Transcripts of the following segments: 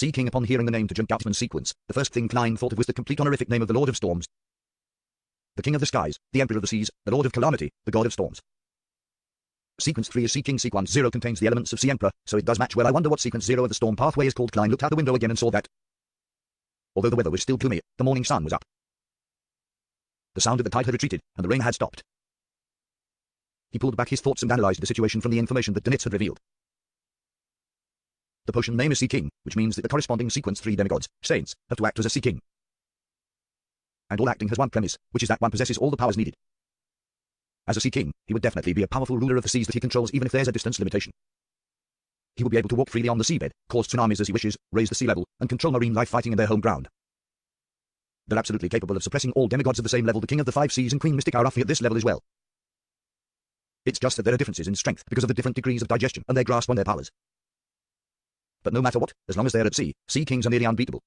Sea King. Upon hearing the name to Junkgautman's sequence, the first thing Klein thought of was the complete honorific name of the Lord of Storms. The King of the Skies, the Emperor of the Seas, the Lord of Calamity, the God of Storms. Sequence 3 is Sea King. Sequence 0 contains the elements of Sea Emperor, so it does match well. I wonder what sequence 0 of the storm pathway is called. Klein looked out the window again and saw that, although the weather was still gloomy, the morning sun was up. The sound of the tide had retreated, and the rain had stopped. He pulled back his thoughts and analyzed the situation from the information that Danitz had revealed. The potion name is Sea King, which means that the corresponding sequence 3 demigods, saints, have to act as a Sea King. And all acting has one premise, which is that one possesses all the powers needed. As a Sea King, he would definitely be a powerful ruler of the seas that he controls, even if there's a distance limitation. He will be able to walk freely on the seabed, cause tsunamis as he wishes, raise the sea level, and control marine life fighting in their home ground. They're absolutely capable of suppressing all demigods of the same level. The King of the Five Seas and Queen Mystic are roughly at this level as well. It's just that there are differences in strength because of the different degrees of digestion and their grasp on their powers. But no matter what, as long as they're at sea, Sea Kings are nearly unbeatable.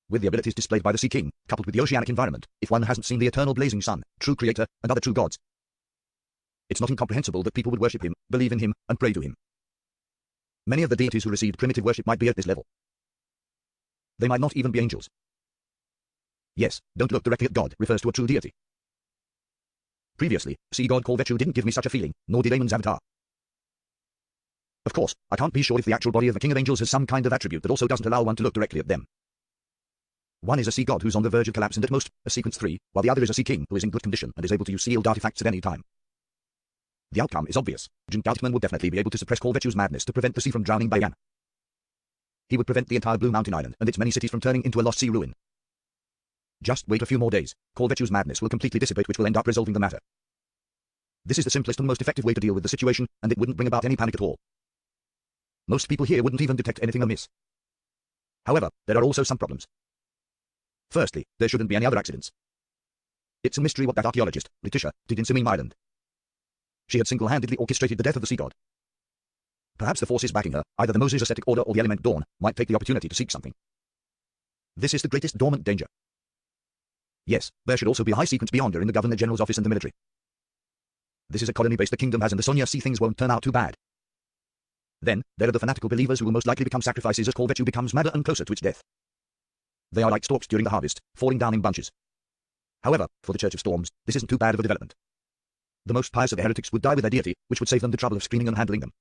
With the abilities displayed by the Sea King, coupled with the oceanic environment, if one hasn't seen the eternal blazing sun, true creator, and other true gods, it's not incomprehensible that people would worship him, believe in him, and pray to him. Many of the deities who received primitive worship might be at this level. They might not even be angels. Yes, don't look directly at God refers to a true deity. Previously, sea god Korvechu didn't give me such a feeling, nor did Amon's avatar. Of course, I can't be sure if the actual body of the King of Angels has some kind of attribute that also doesn't allow one to look directly at them. One is a sea god who's on the verge of collapse and at most, a sequence 3, while the other is a Sea King who is in good condition and is able to use sealed artifacts at any time. The outcome is obvious. Junkgautman would definitely be able to suppress Korvechu's madness to prevent the sea from drowning Bayan. He would prevent the entire Blue Mountain Island and its many cities from turning into a lost sea ruin. Just wait a few more days. Korvechu's madness will completely dissipate, which will end up resolving the matter. This is the simplest and most effective way to deal with the situation, and it wouldn't bring about any panic at all. Most people here wouldn't even detect anything amiss. However, there are also some problems. Firstly, there shouldn't be any other accidents. It's a mystery what that archaeologist, Letitia, did in Simim Island. She had single-handedly orchestrated the death of the sea god. Perhaps the forces backing her, either the Moses Ascetic Order or the Element Dawn, might take the opportunity to seek something. This is the greatest dormant danger. Yes, there should also be a high sequence beyond her in the Governor General's office and the military. This is a colony base the kingdom has, and the Sonia see things won't turn out too bad. Then, there are the fanatical believers who will most likely become sacrifices as Korvechu becomes madder and closer to its death. They are like stalks during the harvest, falling down in bunches. However, for the Church of Storms, this isn't too bad of a development. The most pious of the heretics would die with their deity, which would save them the trouble of screening and handling them.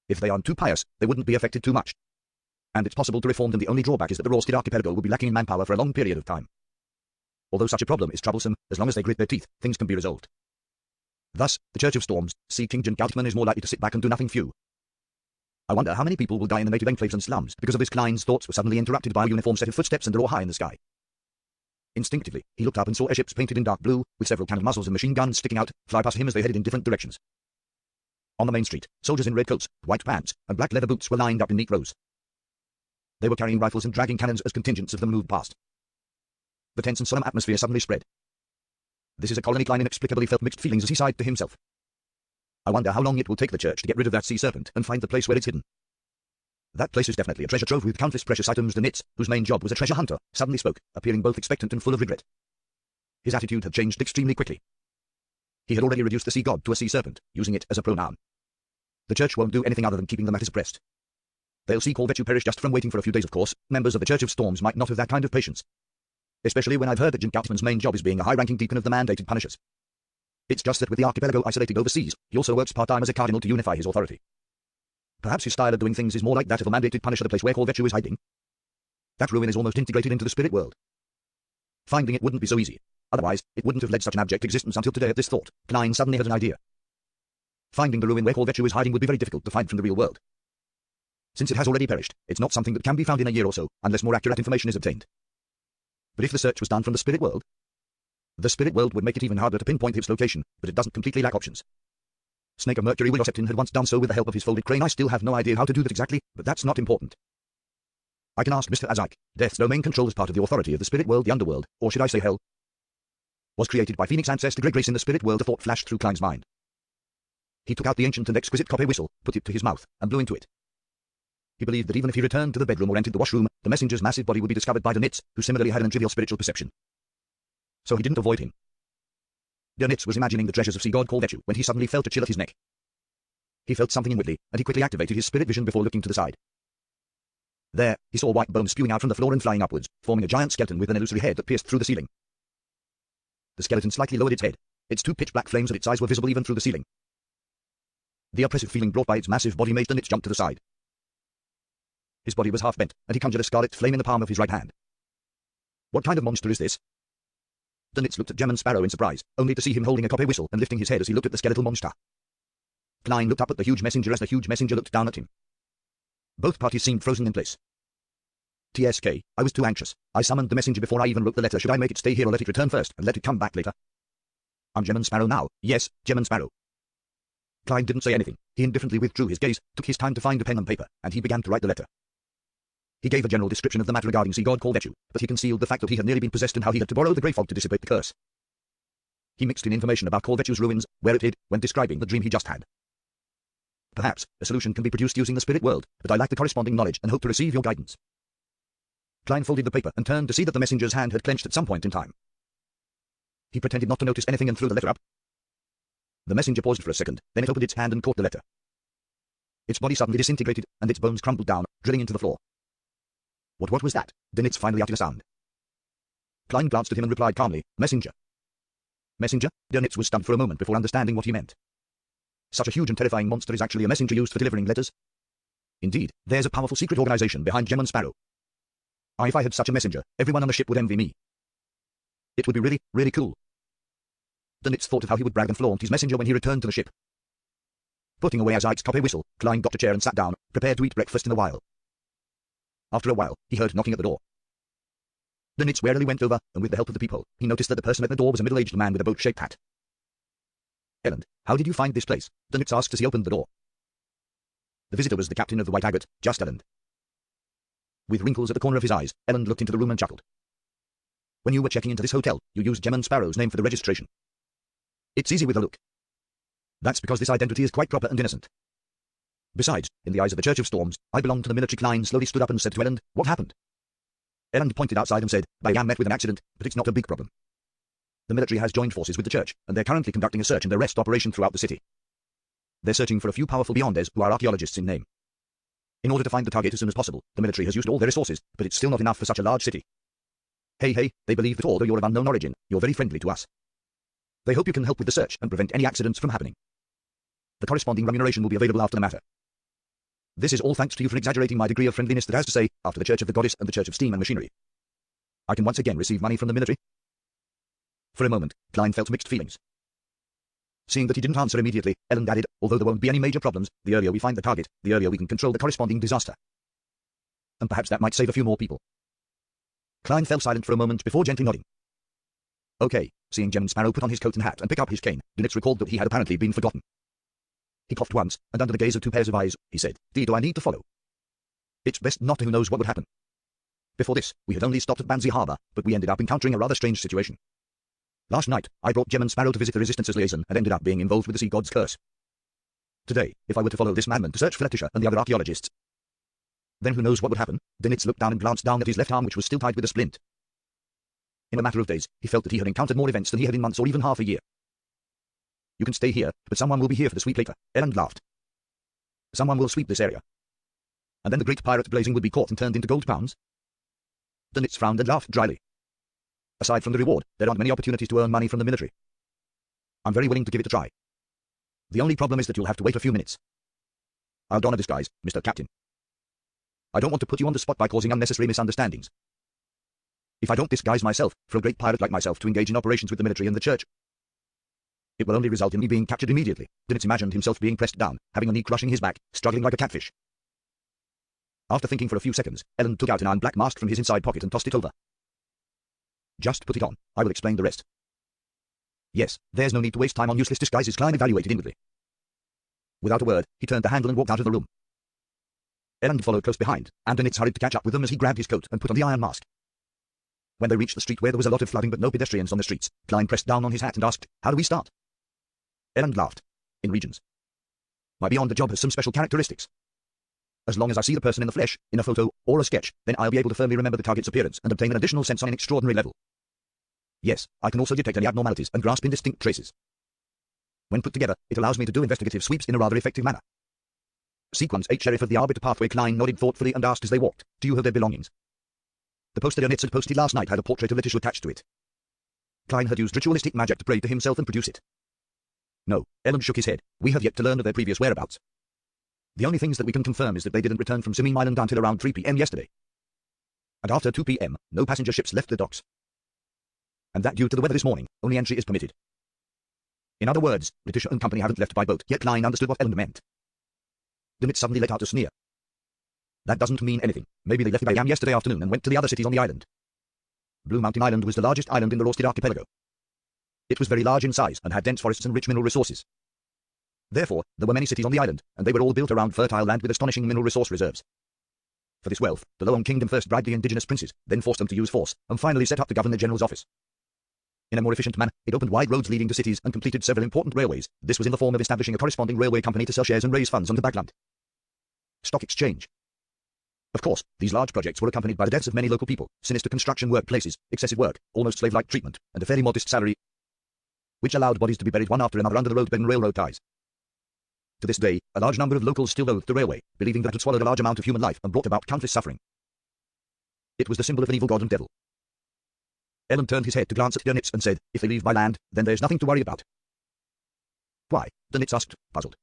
If they aren't too pious, they wouldn't be affected too much. And it's possible to reform them. The only drawback is that the Rorsted Archipelago will be lacking in manpower for a long period of time. Although such a problem is troublesome, as long as they grit their teeth, things can be resolved. Thus, the Church of Storms, Sea King Junkgautman is more likely to sit back and do nothing. Few. I wonder how many people will die in the native enclaves and slums because of this. Klein's thoughts were suddenly interrupted by a uniform set of footsteps and a roar high in the sky. Instinctively, he looked up and saw airships painted in dark blue, with several cannon muzzles and machine guns sticking out, fly past him as they headed in different directions. On the main street, soldiers in red coats, white pants, and black leather boots were lined up in neat rows. They were carrying rifles and dragging cannons as contingents of them moved past. The tense and solemn atmosphere suddenly spread. This is a colony. Klein inexplicably felt mixed feelings as he sighed to himself. I wonder how long it will take the church to get rid of that sea serpent and find the place where it's hidden. That place is definitely a treasure trove with countless precious items. Danitz, whose main job was a treasure hunter, suddenly spoke, appearing both expectant and full of regret. His attitude had changed extremely quickly. He had already reduced the sea god to a sea serpent, using it as a pronoun. The church won't do anything other than keeping the matter suppressed. They'll see Korvechu perish just from waiting for a few days. Of course, members of the Church of Storms might not have that kind of patience. Especially when I've heard that Junkgautman's main job is being a high-ranking deacon of the mandated Punishers. It's just that with the archipelago isolated overseas, he also works part-time as a cardinal to unify his authority. Perhaps his style of doing things is more like that of a mandated Punisher. The place where Korvechu is hiding. That ruin is almost integrated into the spirit world. Finding it wouldn't be so easy. Otherwise, it wouldn't have led such an abject existence until today. At this thought, Klein suddenly had an idea. Finding the ruin where Korvechu is hiding would be very difficult to find from the real world. Since it has already perished, it's not something that can be found in a year or so, unless more accurate information is obtained. But if the search was done from the spirit world would make it even harder to pinpoint its location, but it doesn't completely lack options. Snake of Mercury Willoseptin had once done so with the help of his folded crane. I still have no idea how to do that exactly, but that's not important. I can ask Mr. Azaik. Death's domain control as part of the authority of the spirit world. The underworld, or should I say hell, was created by Phoenix ancestor Great Grace in the spirit world. A thought flashed through Klein's mind. He took out the ancient and exquisite copper whistle, put it to his mouth, and blew into it. He believed that even if he returned to the bedroom or entered the washroom, the messenger's massive body would be discovered by Danitz, who similarly had an untrivial spiritual perception. So he didn't avoid him. Danitz was imagining the treasures of sea god Korvechu when he suddenly felt a chill at his neck. He felt something inwardly, and he quickly activated his spirit vision before looking to the side. There, he saw white bones spewing out from the floor and flying upwards, forming a giant skeleton with an illusory head that pierced through the ceiling. The skeleton slightly lowered its head. Its two pitch-black flames at its eyes were visible even through the ceiling. The oppressive feeling brought by its massive body made Dunwich jump to the side. His body was half bent, and he conjured a scarlet flame in the palm of his right hand. What kind of monster is this? Dunwich looked at Gem and Sparrow in surprise, only to see him holding a copper whistle and lifting his head as he looked at the skeletal monster. Klein looked up at the huge messenger as the huge messenger looked down at him. Both parties seemed frozen in place. TSK, I was too anxious. I summoned the messenger before I even wrote the letter. Should I make it stay here or let it return first and let it come back later? I'm Gem and Sparrow now. Yes, Gem and Sparrow. Klein didn't say anything. He indifferently withdrew his gaze, took his time to find a pen and paper, and he began to write the letter. He gave a general description of the matter regarding sea god Corvetchu, but he concealed the fact that he had nearly been possessed and how he had to borrow the grey fog to dissipate the curse. He mixed in information about Corvetchu's ruins, where it hid, when describing the dream he just had. Perhaps a solution can be produced using the spirit world, but I lack the corresponding knowledge and hope to receive your guidance. Klein folded the paper and turned to see that the messenger's hand had clenched at some point in time. He pretended not to notice anything and threw the letter up. The messenger paused for a second, then it opened its hand and caught the letter. Its body suddenly disintegrated, and its bones crumbled down, drilling into the floor. What was that? Dunwich finally uttered a sound. Klein glanced at him and replied calmly, Messenger. Messenger? Dunwich was stunned for a moment before understanding what he meant. Such a huge and terrifying monster is actually a messenger used for delivering letters? Indeed, there's a powerful secret organization behind Gem and Sparrow. If I had such a messenger, everyone on the ship would envy me. It would be really, really cool. Dunwich thought of how he would brag and flaunt his messenger when he returned to the ship. Putting away Azite's copper whistle, Klein got a chair and sat down, prepared to eat breakfast in a while. After a while, he heard knocking at the door. Dunwich warily went over, and with the help of the peephole, he noticed that the person at the door was a middle-aged man with a boat-shaped hat. Elland, how did you find this place? Dunwich asked as he opened the door. The visitor was the captain of the White Agate, just Elland. With wrinkles at the corner of his eyes, Elland looked into the room and chuckled. When you were checking into this hotel, you used Gem and Sparrow's name for the registration. It's easy with a look. That's because this identity is quite proper and innocent. Besides, in the eyes of the Church of Storms, I belong to the military. Klein slowly stood up and said to Elland, what happened? Elland pointed outside and said, I am met with an accident, but it's not a big problem. The military has joined forces with the Church, and they're currently conducting a search and arrest operation throughout the city. They're searching for a few powerful Beyonders who are archaeologists in name. In order to find the target as soon as possible, the military has used all their resources, but it's still not enough for such a large city. Hey, they believe that although you're of unknown origin, you're very friendly to us. They hope you can help with the search and prevent any accidents from happening. The corresponding remuneration will be available after the matter. This is all thanks to you for exaggerating my degree of friendliness that has to say, after the Church of the Goddess and the Church of Steam and Machinery. I can once again receive money from the military. For a moment, Klein felt mixed feelings. Seeing that he didn't answer immediately, Elland added, although there won't be any major problems, the earlier we find the target, the earlier we can control the corresponding disaster. And perhaps that might save a few more people. Klein fell silent for a moment before gently nodding. Okay, seeing Gem and Sparrow put on his coat and hat and pick up his cane, Dunwich recalled that he had apparently been forgotten. He coughed once, and under the gaze of two pairs of eyes, he said, do I need to follow? It's best not to. Who knows what would happen. Before this, we had only stopped at Banzai Harbor, but we ended up encountering a rather strange situation. Last night, I brought Gem and Sparrow to visit the Resistance's liaison and ended up being involved with the sea god's curse. Today, if I were to follow this madman to search for Letitia and the other archaeologists, then who knows what would happen. Dunwich looked down and glanced down at his left arm, which was still tied with a splint. In a matter of days, he felt that he had encountered more events than he had in months or even half a year. You can stay here, but someone will be here for the sweep later. Elland laughed. Someone will sweep this area. And then the great pirate blazing would be caught and turned into gold pounds. Dunwich frowned and laughed dryly. Aside from the reward, there aren't many opportunities to earn money from the military. I'm very willing to give it a try. The only problem is that you'll have to wait a few minutes. I'll don a disguise, Mr. Captain. I don't want to put you on the spot by causing unnecessary misunderstandings. If I don't disguise myself, for a great pirate like myself to engage in operations with the military and the Church, it will only result in me being captured immediately. Dunwich imagined himself being pressed down, having a knee crushing his back, struggling like a catfish. After thinking for a few seconds, Elland took out an iron black mask from his inside pocket and tossed it over. Just put it on. I will explain the rest. Yes, there's no need to waste time on useless disguises, Klein evaluated inwardly. Without a word, he turned the handle and walked out of the room. Elland followed close behind, and Dunwich hurried to catch up with them as he grabbed his coat and put on the iron mask. When they reached the street where there was a lot of flooding but no pedestrians on the streets, Klein pressed down on his hat and asked, how do we start? Elland laughed. In regions. My Beyond the job has some special characteristics. As long as I see the person in the flesh, in a photo, or a sketch, then I'll be able to firmly remember the target's appearance and obtain an additional sense on an extraordinary level. Yes, I can also detect any abnormalities and grasp indistinct traces. When put together, it allows me to do investigative sweeps in a rather effective manner. Sequence 8 Sheriff of the Arbiter Pathway. Klein nodded thoughtfully and asked as they walked, "Do you have their belongings?" The poster Nitz had posted last night had a portrait of Letitia attached to it. Klein had used ritualistic magic to pray to himself and produce it. No, Ellen shook his head. We have yet to learn of their previous whereabouts. The only things that we can confirm is that they didn't return from Simi Island until around 3 p.m. yesterday. And after 2 p.m., no passenger ships left the docks. And that due to the weather this morning, only entry is permitted. In other words, Letitia and company haven't left by boat, yet Klein understood what Ellen meant. Then it suddenly let out a sneer. That doesn't mean anything. Maybe they left by yesterday afternoon and went to the other cities on the island. Blue Mountain Island was the largest island in the Rosted archipelago. It was very large in size and had dense forests and rich mineral resources. Therefore, there were many cities on the island, and they were all built around fertile land with astonishing mineral resource reserves. For this wealth, the Loam Kingdom first bribed the indigenous princes, then forced them to use force, and finally set up the Governor-General's office. In a more efficient manner, it opened wide roads leading to cities and completed several important railways. This was in the form of establishing a corresponding railway company to sell shares and raise funds on the backland. Stock exchange. Of course, these large projects were accompanied by the deaths of many local people, sinister construction workplaces, excessive work, almost slave-like treatment, and a fairly modest salary, which allowed bodies to be buried one after another under the roadbed and railroad ties. To this day, a large number of locals still loathe the railway, believing that it had swallowed a large amount of human life and brought about countless suffering. It was the symbol of an evil god and devil. Ellen turned his head to glance at Dönitz and said, "If they leave by land, then there's nothing to worry about." "Why?" Dönitz asked, puzzled.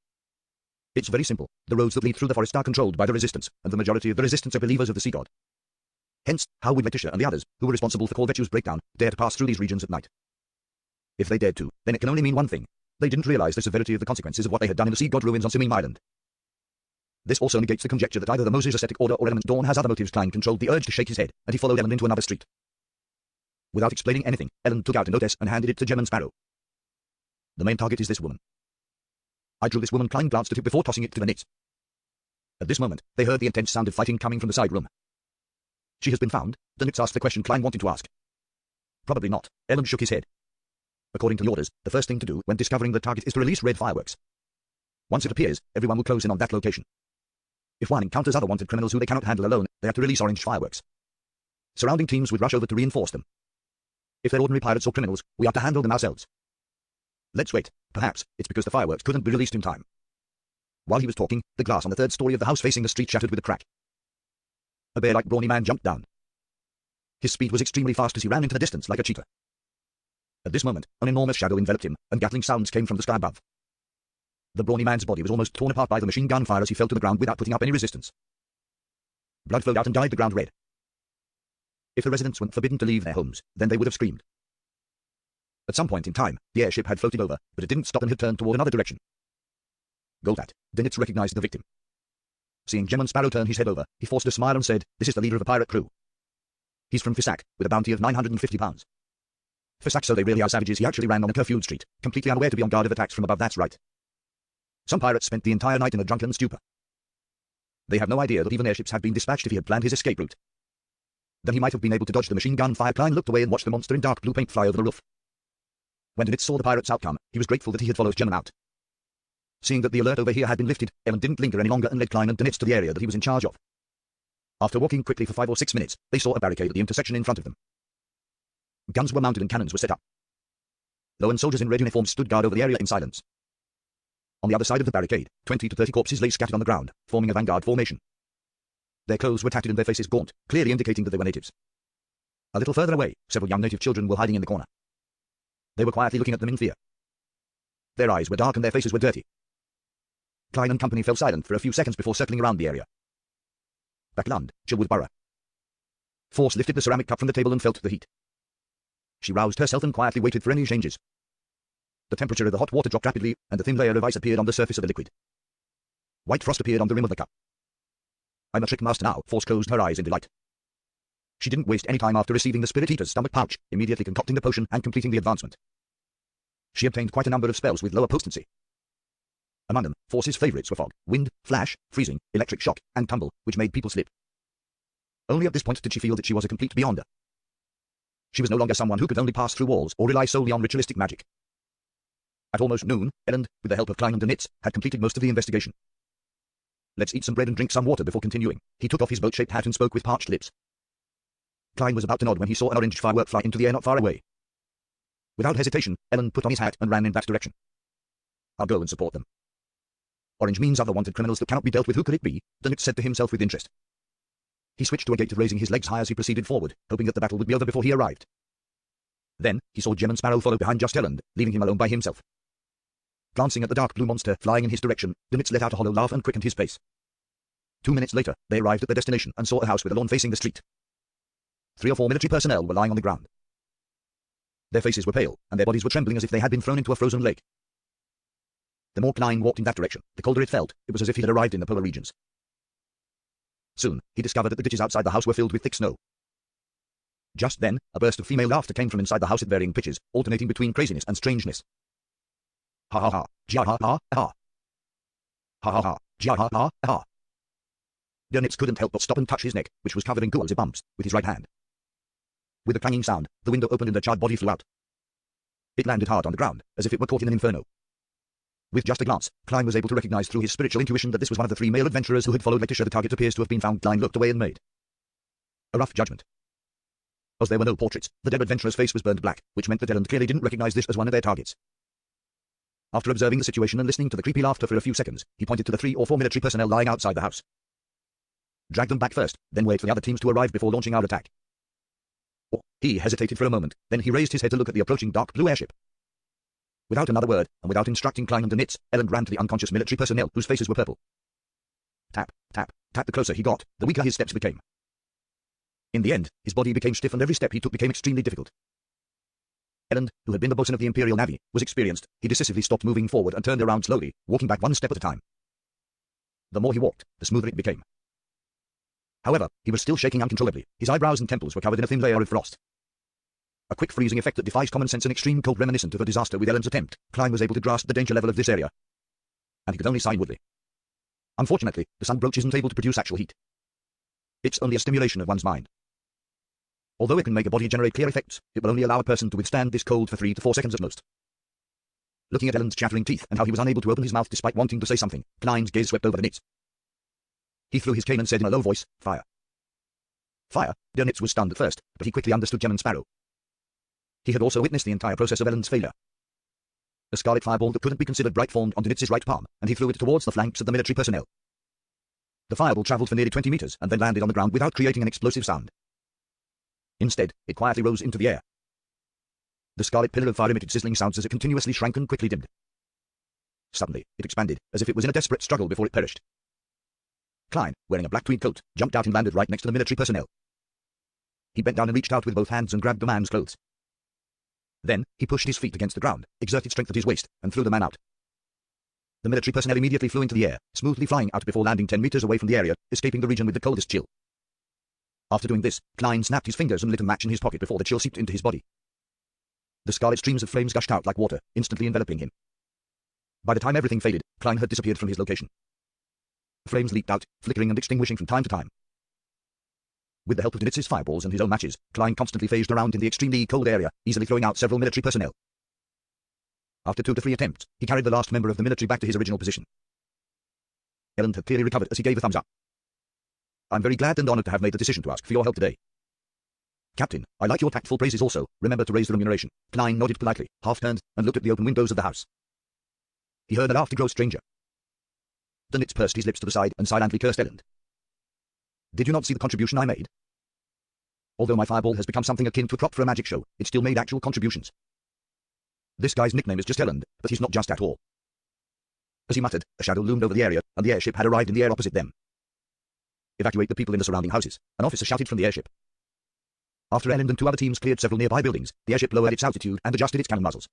"It's very simple. The roads that lead through the forest are controlled by the Resistance, and the majority of the Resistance are believers of the sea god. Hence, how would Letitia and the others, who were responsible for Corvettu's breakdown, dare to pass through these regions at night? If they dared to, then it can only mean one thing. They didn't realize the severity of the consequences of what they had done in the sea god ruins on Simim Island. This also negates the conjecture that either the Moses Ascetic Order or Element Dawn has other motives." Klein controlled the urge to shake his head, and he followed Ellen into another street. Without explaining anything, Ellen took out a notice and handed it to Gemma Sparrow. "The main target is this woman. I drew this woman." Klein glanced at it before tossing it to the Nitz. At this moment, they heard the intense sound of fighting coming from the side room. "She has been found?" the Nitz asked the question Klein wanted to ask. "Probably not." Ellen shook his head. "According to the orders, the first thing to do when discovering the target is to release red fireworks. Once it appears, everyone will close in on that location. If one encounters other wanted criminals who they cannot handle alone, they have to release orange fireworks. Surrounding teams would rush over to reinforce them. If they're ordinary pirates or criminals, we have to handle them ourselves. Let's wait. Perhaps it's because the fireworks couldn't be released in time." While he was talking, the glass on the third story of the house facing the street shattered with a crack. A bear-like brawny man jumped down. His speed was extremely fast as he ran into the distance like a cheetah. At this moment, an enormous shadow enveloped him, and gatling sounds came from the sky above. The brawny man's body was almost torn apart by the machine gun fire as he fell to the ground without putting up any resistance. Blood flowed out and dyed the ground red. If the residents weren't forbidden to leave their homes, then they would have screamed. At some point in time, the airship had floated over, but it didn't stop and had turned toward another direction. Goldat, Dönitz recognized the victim. Seeing Gemma Sparrow turn his head over, he forced a smile and said, "This is the leader of the pirate crew. He's from Fisak, with a bounty of 950 pounds. Fisak, so they really are savages." He actually ran on a curfewed street, completely unaware to be on guard of attacks from above. That's right. Some pirates spent the entire night in a drunken stupor. They have no idea that even airships had been dispatched if he had planned his escape route. Then he might have been able to dodge the machine gun fire. Klein looked away and watched the monster in dark blue paint fly over the roof. When Dönitz saw the pirate's outcome, he was grateful that he had followed Gemma out. Seeing that the alert over here had been lifted, Ellen didn't linger any longer and led Klein and Dönitz to the area that he was in charge of. After walking quickly for 5 or 6 minutes, they saw a barricade at the intersection in front of them. Guns were mounted and cannons were set up. Loan soldiers in red uniforms stood guard over the area in silence. On the other side of the barricade, 20 to 30 corpses lay scattered on the ground, forming a vanguard formation. Their clothes were tattered and their faces gaunt, clearly indicating that they were natives. A little further away, several young native children were hiding in the corner. They were quietly looking at them in fear. Their eyes were dark and their faces were dirty. Klein and company fell silent for a few seconds before circling around the area. Backland, Chilwood Borough. Force lifted the ceramic cup from the table and felt the heat. She roused herself and quietly waited for any changes. The temperature of the hot water dropped rapidly, and a thin layer of ice appeared on the surface of the liquid. White frost appeared on the rim of the cup. "I'm a trick master now." Force closed her eyes in delight. She didn't waste any time after receiving the Spirit Eater's stomach pouch, immediately concocting the potion and completing the advancement. She obtained quite a number of spells with lower potency. Among them, Force's favorites were fog, wind, flash, freezing, electric shock, and tumble, which made people slip. Only at this point did she feel that she was a complete beyonder. She was no longer someone who could only pass through walls or rely solely on ritualistic magic. At almost noon, Ellen, with the help of Klein and Dönitz, had completed most of the investigation. "Let's eat some bread and drink some water before continuing." He took off his boat-shaped hat and spoke with parched lips. Klein was about to nod when he saw an orange firework fly into the air not far away. Without hesitation, Ellen put on his hat and ran in that direction. "I'll go and support them." Orange means other wanted criminals that cannot be dealt with. Who could it be? Dunitz said to himself with interest. He switched to a gait of raising his legs high as he proceeded forward, hoping that the battle would be over before he arrived. Then, he saw Jem and Sparrow follow behind just Elend, leaving him alone by himself. Glancing at the dark blue monster flying in his direction, Dunitz let out a hollow laugh and quickened his pace. 2 minutes later, they arrived at their destination and saw a house with a lawn facing the street. 3 or 4 military personnel were lying on the ground. Their faces were pale, and their bodies were trembling as if they had been thrown into a frozen lake. The more Klein walked in that direction, the colder it felt. It was as if he had arrived in the polar regions. Soon, he discovered that the ditches outside the house were filled with thick snow. Just then, a burst of female laughter came from inside the house at varying pitches, alternating between craziness and strangeness. Ha ha ha, ja ha ha ha. Ha ha ha, ja ha ha ha. Dunitz couldn't help but stop and touch his neck, which was covered in ghouls' bumps, with his right hand. With a clanging sound, the window opened and a charred body flew out. It landed hard on the ground, as if it were caught in an inferno. With just a glance, Klein was able to recognize through his spiritual intuition that this was one of the 3 male adventurers who had followed Letitia. The target appears to have been found. Klein looked away and made a rough judgment. As there were no portraits, the dead adventurer's face was burned black, which meant that Elend clearly didn't recognize this as one of their targets. After observing the situation and listening to the creepy laughter for a few seconds, he pointed to the 3 or 4 military personnel lying outside the house. Drag them back first, then wait for the other teams to arrive before launching our attack. He hesitated for a moment, then he raised his head to look at the approaching dark blue airship. Without another word, and without instructing Klein and Dunitz, Elend ran to the unconscious military personnel, whose faces were purple. Tap, tap, tap. The closer he got, the weaker his steps became. In the end, his body became stiff and every step he took became extremely difficult. Elend, who had been the bosun of the Imperial Navy, was experienced. He decisively stopped moving forward and turned around slowly, walking back 1 step at a time. The more he walked, the smoother it became. However, he was still shaking uncontrollably. His eyebrows and temples were covered in a thin layer of frost. A quick freezing effect that defies common sense and extreme cold reminiscent of a disaster with Elend's attempt. Klein was able to grasp the danger level of this area. And he could only sigh inwardly. Unfortunately, the sun broach isn't able to produce actual heat. It's only a stimulation of one's mind. Although it can make a body generate clear effects, it will only allow a person to withstand this cold for 3 to 4 seconds at most. Looking at Elend's chattering teeth and how he was unable to open his mouth despite wanting to say something, Klein's gaze swept over the Dunitz. He threw his cane and said in a low voice, "Fire." Fire? Dunitz was stunned at first, but he quickly understood Jem and Sparrow. He had also witnessed the entire process of Elend's failure. A scarlet fireball that couldn't be considered bright formed on Dunitz's right palm, and he threw it towards the flanks of the military personnel. The fireball travelled for nearly 20 meters and then landed on the ground without creating an explosive sound. Instead, it quietly rose into the air. The scarlet pillar of fire emitted sizzling sounds as it continuously shrank and quickly dimmed. Suddenly, it expanded, as if it was in a desperate struggle before it perished. Klein, wearing a black tweed coat, jumped out and landed right next to the military personnel. He bent down and reached out with both hands and grabbed the man's clothes. Then, he pushed his feet against the ground, exerted strength at his waist, and threw the man out. The military personnel immediately flew into the air, smoothly flying out before landing 10 meters away from the area, escaping the region with the coldest chill. After doing this, Klein snapped his fingers and lit a match in his pocket before the chill seeped into his body. The scarlet streams of flames gushed out like water, instantly enveloping him. By the time everything faded, Klein had disappeared from his location. The flames leaped out, flickering and extinguishing from time to time. With the help of Dunitz's fireballs and his own matches, Klein constantly phased around in the extremely cold area, easily throwing out several military personnel. After 2 to 3 attempts, he carried the last member of the military back to his original position. Elend had clearly recovered as he gave a thumbs up. "I'm very glad and honored to have made the decision to ask for your help today. Captain, I like your tactful praises also. Remember to raise the remuneration." Klein nodded politely, half-turned, and looked at the open windows of the house. He heard the laughter grow stranger. Dunitz pursed his lips to the side and silently cursed Elend. "Did you not see the contribution I made? Although my fireball has become something akin to a prop for a magic show, it still made actual contributions. This guy's nickname is just Elend, but he's not just at all." As he muttered, a shadow loomed over the area, and the airship had arrived in the air opposite them. "Evacuate the people in the surrounding houses," an officer shouted from the airship. After Elend and 2 other teams cleared several nearby buildings, the airship lowered its altitude and adjusted its cannon muzzles.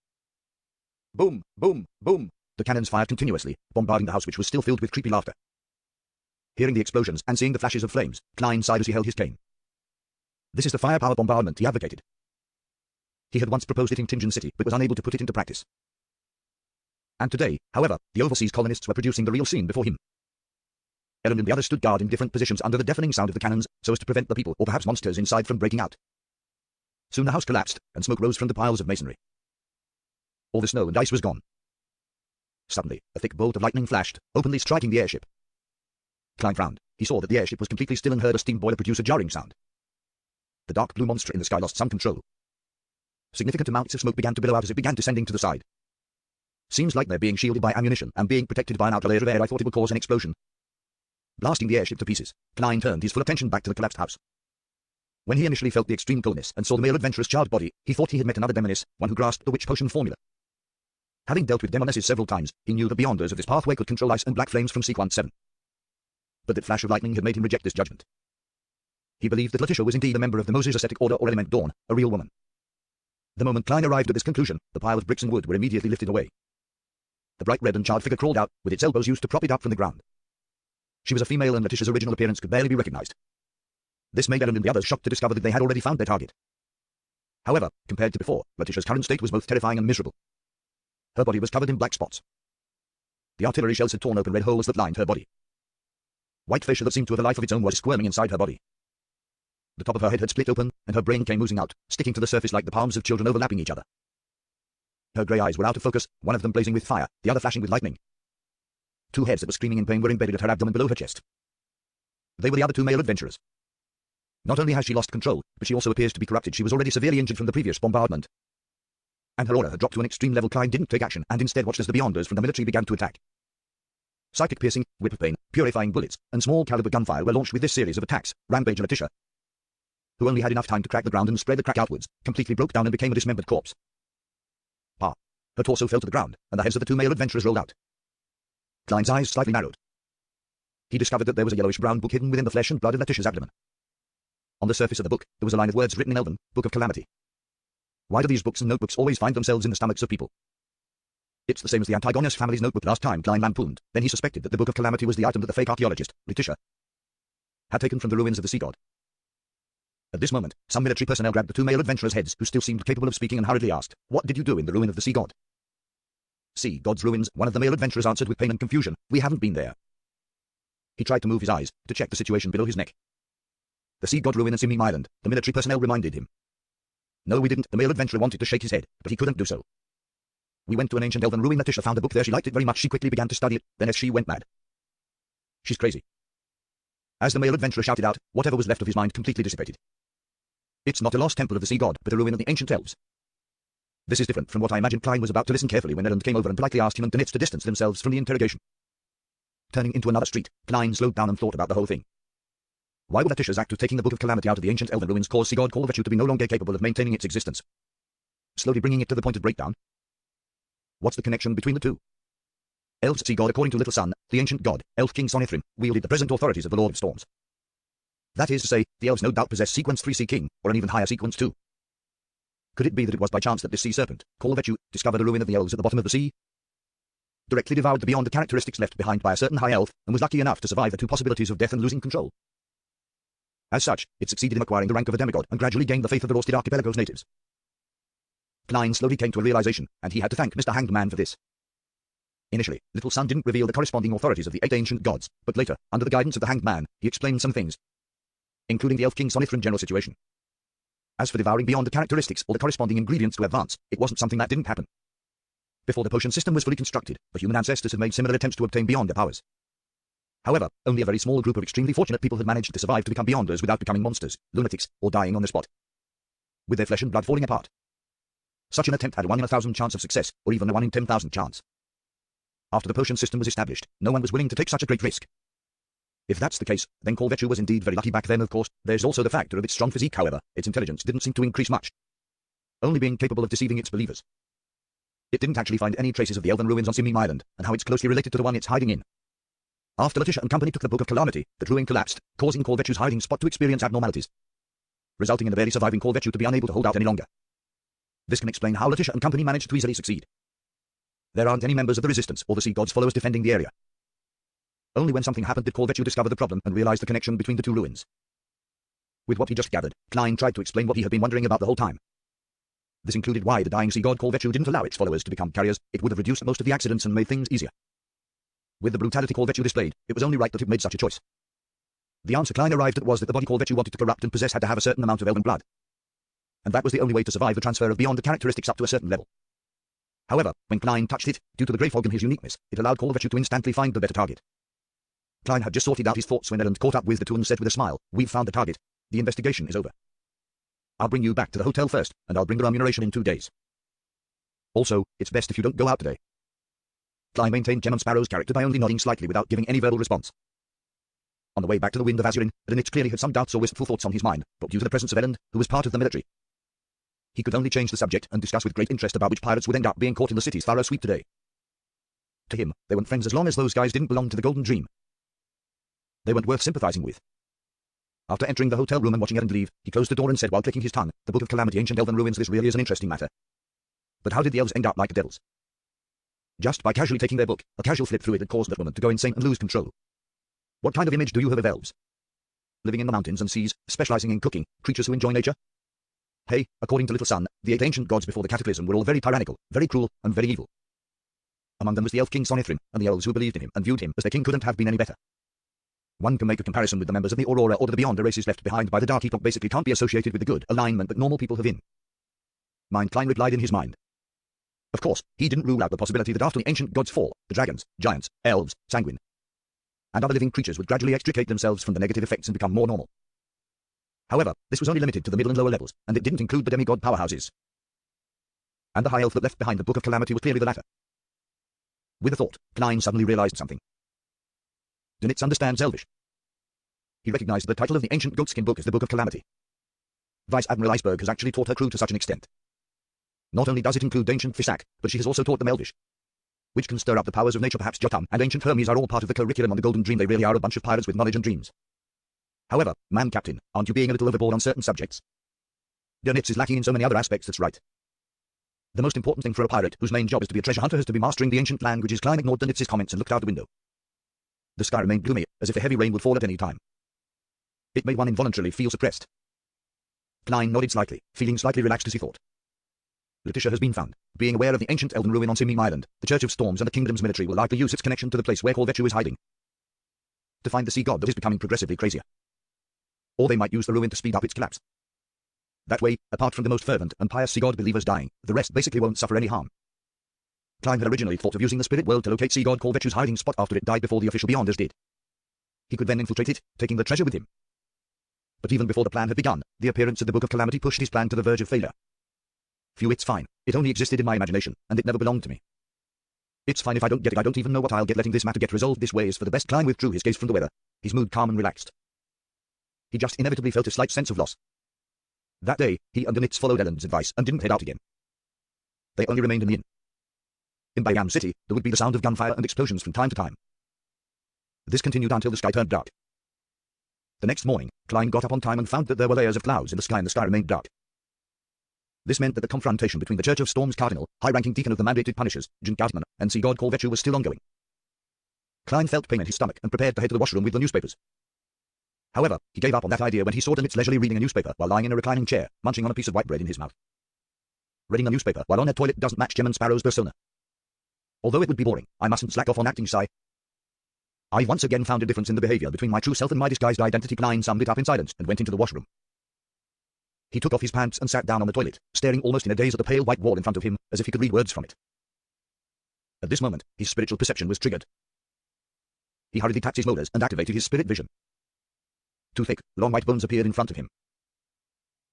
Boom, boom, boom. The cannons fired continuously, bombarding the house which was still filled with creepy laughter. Hearing the explosions and seeing the flashes of flames, Klein sighed as he held his cane. This is the firepower bombardment he advocated. He had once proposed it in Tingen City, but was unable to put it into practice. And today, however, the overseas colonists were producing the real scene before him. Elend and the others stood guard in different positions under the deafening sound of the cannons, so as to prevent the people, or perhaps monsters inside, from breaking out. Soon the house collapsed, and smoke rose from the piles of masonry. All the snow and ice was gone. Suddenly, a thick bolt of lightning flashed, openly striking the airship. Klein frowned. He saw that the airship was completely still and heard a steam boiler produce a jarring sound. The dark blue monster in the sky lost some control. Significant amounts of smoke began to billow out as it began descending to the side. Seems like they're being shielded by ammunition and being protected by an outer layer of air. I thought it would cause an explosion, blasting the airship to pieces. Klein turned his full attention back to the collapsed house. When he initially felt the extreme coldness and saw the male adventurer's charred body, he thought he had met another demoness, one who grasped the witch potion formula. Having dealt with demonesses several times, he knew the beyonders of this pathway could control ice and black flames from Sequence 7. But that flash of lightning had made him reject this judgment. He believed that Letitia was indeed a member of the Moses Ascetic Order or Element Dawn, a real woman. The moment Klein arrived at this conclusion, the pile of bricks and wood were immediately lifted away. The bright red and charred figure crawled out, with its elbows used to prop it up from the ground. She was a female and Letitia's original appearance could barely be recognized. This made Ellen and the others shocked to discover that they had already found their target. However, compared to before, Letitia's current state was both terrifying and miserable. Her body was covered in black spots. The artillery shells had torn open red holes that lined her body. White fascia that seemed to have a life of its own was squirming inside her body. The top of her head had split open, and her brain came oozing out, sticking to the surface like the palms of children overlapping each other. Her grey eyes were out of focus, one of them blazing with fire, the other flashing with lightning. Two heads that were screaming in pain were embedded at her abdomen below her chest. They were the other two male adventurers. Not only has she lost control, but she also appears to be corrupted. She was already severely injured from the previous bombardment, and her aura had dropped to an extreme level. Klein didn't take action, and instead watched as the Beyonders from the military began to attack. Psychic piercing, whip of pain, purifying bullets, and small caliber gunfire were launched with this series of attacks. Rampage Letitia, who only had enough time to crack the ground and spread the crack outwards, completely broke down and became a dismembered corpse. Her torso fell to the ground, and the heads of the two male adventurers rolled out. Klein's eyes slightly narrowed. He discovered that there was a yellowish-brown book hidden within the flesh and blood of Letitia's abdomen. On the surface of the book, there was a line of words written in Elven, Book of Calamity. Why do these books and notebooks always find themselves in the stomachs of people? It's the same as the Antigonus family's notebook last time, Klein lampooned. Then he suspected that the Book of Calamity was the item that the fake archaeologist, Letitia, had taken from the ruins of the sea god. At this moment, some military personnel grabbed the two male adventurers' heads, who still seemed capable of speaking, and hurriedly asked, "What did you do in the ruin of the sea god?" "Sea god's ruins," one of the male adventurers answered with pain and confusion. "We haven't been there." He tried to move his eyes, to check the situation below his neck. "The sea god ruin at Simim Island," the military personnel reminded him. "No, we didn't." The male adventurer wanted to shake his head, but he couldn't do so. "We went to an ancient elven ruin. Letitia found a book there. She liked it very much. She quickly began to study it, then as she went mad. She's crazy." As the male adventurer shouted out, whatever was left of his mind completely dissipated. "It's not a lost temple of the sea god, but a ruin of the ancient elves." This is different from what I imagined. Klein was about to listen carefully when Erland came over and politely asked him and Danitz to distance themselves from the interrogation. Turning into another street, Klein slowed down and thought about the whole thing. Why would Letitia's act of taking the Book of Calamity out of the ancient elven ruins cause sea god Corvachu to be no longer capable of maintaining its existence, slowly bringing it to the point of breakdown? What's the connection between the two? Elves' sea god, according to Little Sun, the ancient god, Elf King Sonithrim, wielded the present authorities of the Lord of Storms. That is to say, the elves no doubt possess Sequence 3 Sea King, or an even higher Sequence 2. Could it be that it was by chance that this sea serpent, Corvachu, discovered a ruin of the elves at the bottom of the sea, directly devoured the beyond the characteristics left behind by a certain high elf, and was lucky enough to survive the two possibilities of death and losing control? As such, it succeeded in acquiring the rank of a demigod and gradually gained the faith of the Roasted Archipelago's natives. Klein slowly came to a realization, and he had to thank Mr. Hanged Man for this. Initially, Little Sun didn't reveal the corresponding authorities of the 8 ancient gods, but later, under the guidance of the Hanged Man, he explained some things, including the Elf King Sonithrim general situation. As for devouring beyond the characteristics or the corresponding ingredients to advance, it wasn't something that didn't happen. Before the potion system was fully constructed, the human ancestors had made similar attempts to obtain beyond their powers. However, only a very small group of extremely fortunate people had managed to survive to become beyonders without becoming monsters, lunatics, or dying on the spot, with their flesh and blood falling apart. Such an attempt had a 1 in 1,000 chance of success, or even a 1 in 10,000 chance. After the potion system was established, no one was willing to take such a great risk. If that's the case, then Corvachu was indeed very lucky back then. Of course, there's also the factor of its strong physique. However, its intelligence didn't seem to increase much, only being capable of deceiving its believers. It didn't actually find any traces of the elven ruins on Simim Island, and how it's closely related to the one it's hiding in. After Letitia and company took the Book of Calamity, the ruin collapsed, causing Corvachu's hiding spot to experience abnormalities, resulting in the barely surviving Corvachu to be unable to hold out any longer. This can explain how Letitia and company managed to easily succeed. There aren't any members of the Resistance or the Sea God's followers defending the area. Only when something happened did Corvachu discover the problem and realize the connection between the two ruins. With what he just gathered, Klein tried to explain what he had been wondering about the whole time. This included why the dying sea god Corvachu didn't allow its followers to become carriers. It would have reduced most of the accidents and made things easier. With the brutality Corvachu displayed, it was only right that it made such a choice. The answer Klein arrived at was that the body Corvachu wanted to corrupt and possess had to have a certain amount of elven blood, and that was the only way to survive the transfer of beyond the characteristics up to a certain level. However, when Klein touched it, due to the grey fog and his uniqueness, it allowed Corvachu to instantly find the better target. Klein had just sorted out his thoughts when Erland caught up with the two and said with a smile, "We've found the target. The investigation is over. I'll bring you back to the hotel first, and I'll bring the remuneration in 2 days. Also, it's best if you don't go out today." Klein maintained Gem and Sparrow's character by only nodding slightly without giving any verbal response. On the way back to the Wind of Azurin, Donitz clearly had some doubts or wistful thoughts on his mind, but due to the presence of Elend, who was part of the military, he could only change the subject and discuss with great interest about which pirates would end up being caught in the city's thorough sweep today. To him, they weren't friends as long as those guys didn't belong to the Golden Dream. They weren't worth sympathizing with. After entering the hotel room and watching Elend leave, he closed the door and said while clicking his tongue, "The Book of Calamity, Ancient Elven Ruins, this really is an interesting matter. But how did the elves end up like the devils? Just by casually taking their book, a casual flip through it had caused that woman to go insane and lose control. What kind of image do you have of elves? Living in the mountains and seas, specializing in cooking, creatures who enjoy nature? Hey, according to Little Sun, the 8 ancient gods before the cataclysm were all very tyrannical, very cruel, and very evil. Among them was the elf king Sonithrim, and the elves who believed in him and viewed him as their king couldn't have been any better. One can make a comparison with the members of the Aurora or the Beyonder races left behind by the Dark Epoch basically can't be associated with the good alignment that normal people have in mind. Klein replied in his mind. Of course, he didn't rule out the possibility that after the ancient gods fall, the dragons, giants, elves, sanguine, and other living creatures would gradually extricate themselves from the negative effects and become more normal. However, this was only limited to the middle and lower levels, and it didn't include the demigod powerhouses. And the high elf that left behind the Book of Calamity was clearly the latter. With a thought, Klein suddenly realized something. Donitz understands Elvish. He recognized the title of the ancient goatskin book as the Book of Calamity. Vice Admiral Iceberg has actually taught her crew to such an extent. Not only does it include ancient Fisak, but she has also taught them Elvish, which can stir up the powers of nature. Perhaps Jotunn and ancient Hermes are all part of the curriculum on the Golden Dream. They really are a bunch of pirates with knowledge and dreams. However, man captain, aren't you being a little overboard on certain subjects? Donitz is lacking in so many other aspects. That's right. The most important thing for a pirate, whose main job is to be a treasure hunter, has to be mastering the ancient languages. Klein ignored Donitz's comments and looked out the window. The sky remained gloomy, as if a heavy rain would fall at any time. It made one involuntarily feel suppressed. Klein nodded slightly, feeling slightly relaxed as he thought. Letitia has been found. Being aware of the ancient elven ruin on Simim Island, the Church of Storms and the Kingdom's military will likely use its connection to the place where Corvetchu is hiding to find the sea god that is becoming progressively crazier. Or they might use the ruin to speed up its collapse. That way, apart from the most fervent and pious sea god believers dying, the rest basically won't suffer any harm. Klein had originally thought of using the spirit world to locate sea god Corvetchu's hiding spot after it died before the official Beyonders did. He could then infiltrate it, taking the treasure with him. But even before the plan had begun, the appearance of the Book of Calamity pushed his plan to the verge of failure. Phew, it's fine. It only existed in my imagination, and it never belonged to me. It's fine if I don't get it. I don't even know what I'll get. Letting this matter get resolved this way is for the best. Klein withdrew his gaze from the weather, his mood calm and relaxed. He just inevitably felt a slight sense of loss. That day, he and Donitz followed Elend's advice and didn't head out again. They only remained in the inn. In Bayam City, there would be the sound of gunfire and explosions from time to time. This continued until the sky turned dark. The next morning, Klein got up on time and found that there were layers of clouds in the sky and the sky remained dark. This meant that the confrontation between the Church of Storms Cardinal, high-ranking deacon of the mandated Punishers, Jin Gautman, and sea god Corvetchu was still ongoing. Klein felt pain in his stomach and prepared to head to the washroom with the newspapers. However, he gave up on that idea when he saw Donitz leisurely reading a newspaper while lying in a reclining chair, munching on a piece of white bread in his mouth. Reading a newspaper while on a toilet doesn't match Gem and Sparrow's persona. Although it would be boring, I mustn't slack off on acting, sigh. I once again found a difference in the behavior between my true self and my disguised identity. Klein summed it up in silence and went into the washroom. He took off his pants and sat down on the toilet, staring almost in a daze at the pale white wall in front of him, as if he could read words from it. At this moment, his spiritual perception was triggered. He hurriedly tapped his molars and activated his spirit vision. Two thick, long white bones appeared in front of him.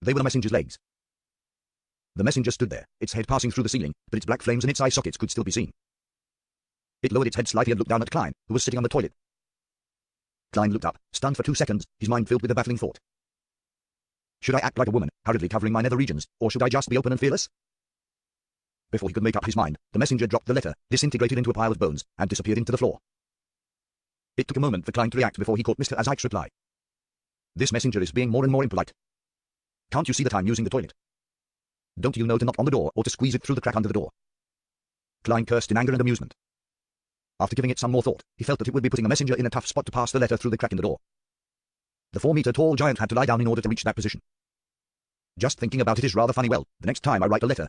They were the messenger's legs. The messenger stood there, its head passing through the ceiling, but its black flames and its eye sockets could still be seen. It lowered its head slightly and looked down at Klein, who was sitting on the toilet. Klein looked up, stunned for 2 seconds, his mind filled with a baffling thought. Should I act like a woman, hurriedly covering my nether regions, or should I just be open and fearless? Before he could make up his mind, the messenger dropped the letter, disintegrated into a pile of bones, and disappeared into the floor. It took a moment for Klein to react before he caught Mr. Azik's reply. This messenger is being more and more impolite. Can't you see that I'm using the toilet? Don't you know to knock on the door or to squeeze it through the crack under the door? Klein cursed in anger and amusement. After giving it some more thought, he felt that it would be putting a messenger in a tough spot to pass the letter through the crack in the door. The 4-meter-tall giant had to lie down in order to reach that position. Just thinking about it is rather funny. Well, the next time I write a letter,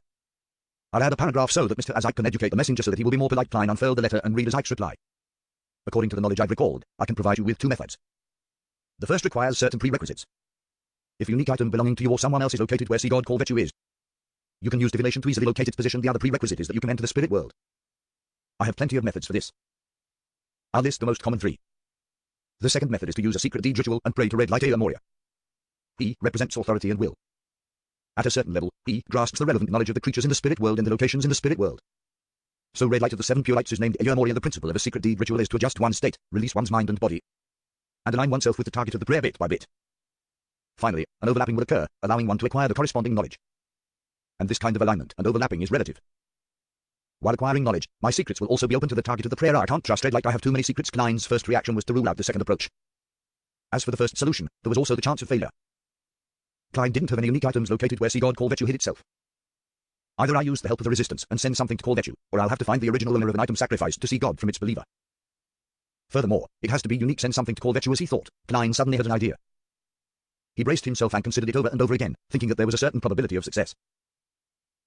I'll add a paragraph so that Mr. Azik can educate the messenger so that he will be more polite. Klein unfurled the letter and read Azik's reply. According to the knowledge I've recalled, I can provide you with 2 methods. The first requires certain prerequisites. If a unique item belonging to you or someone else is located where sea god Corvetchu is, you can use divination to easily locate its position. The other prerequisite is that you can enter the spirit world. I have plenty of methods for this. I'll list the most common 3. The second method is to use a secret deed ritual and pray to Red Light Ayla Moria. He represents authority and will. At a certain level, he grasps the relevant knowledge of the creatures in the spirit world and the locations in the spirit world. So Red Light of the Seven Pure Lights is named Eomori, and the principle of a secret deed ritual is to adjust one's state, release one's mind and body, and align oneself with the target of the prayer bit by bit. Finally, an overlapping will occur, allowing one to acquire the corresponding knowledge. And this kind of alignment and overlapping is relative. While acquiring knowledge, my secrets will also be open to the target of the prayer. I can't trust Red Light, I have too many secrets. Klein's first reaction was to rule out the second approach. As for the first solution, there was also the chance of failure. Klein didn't have any unique items located where Seagod Corvetchu hid itself. Either I use the help of the resistance and send something to Corvetchu, or I'll have to find the original owner of an item sacrificed to Seagod from its believer. Furthermore, it has to be unique. Send something to Corvetchu as he thought. Klein suddenly had an idea. He braced himself and considered it over and over again, thinking that there was a certain probability of success.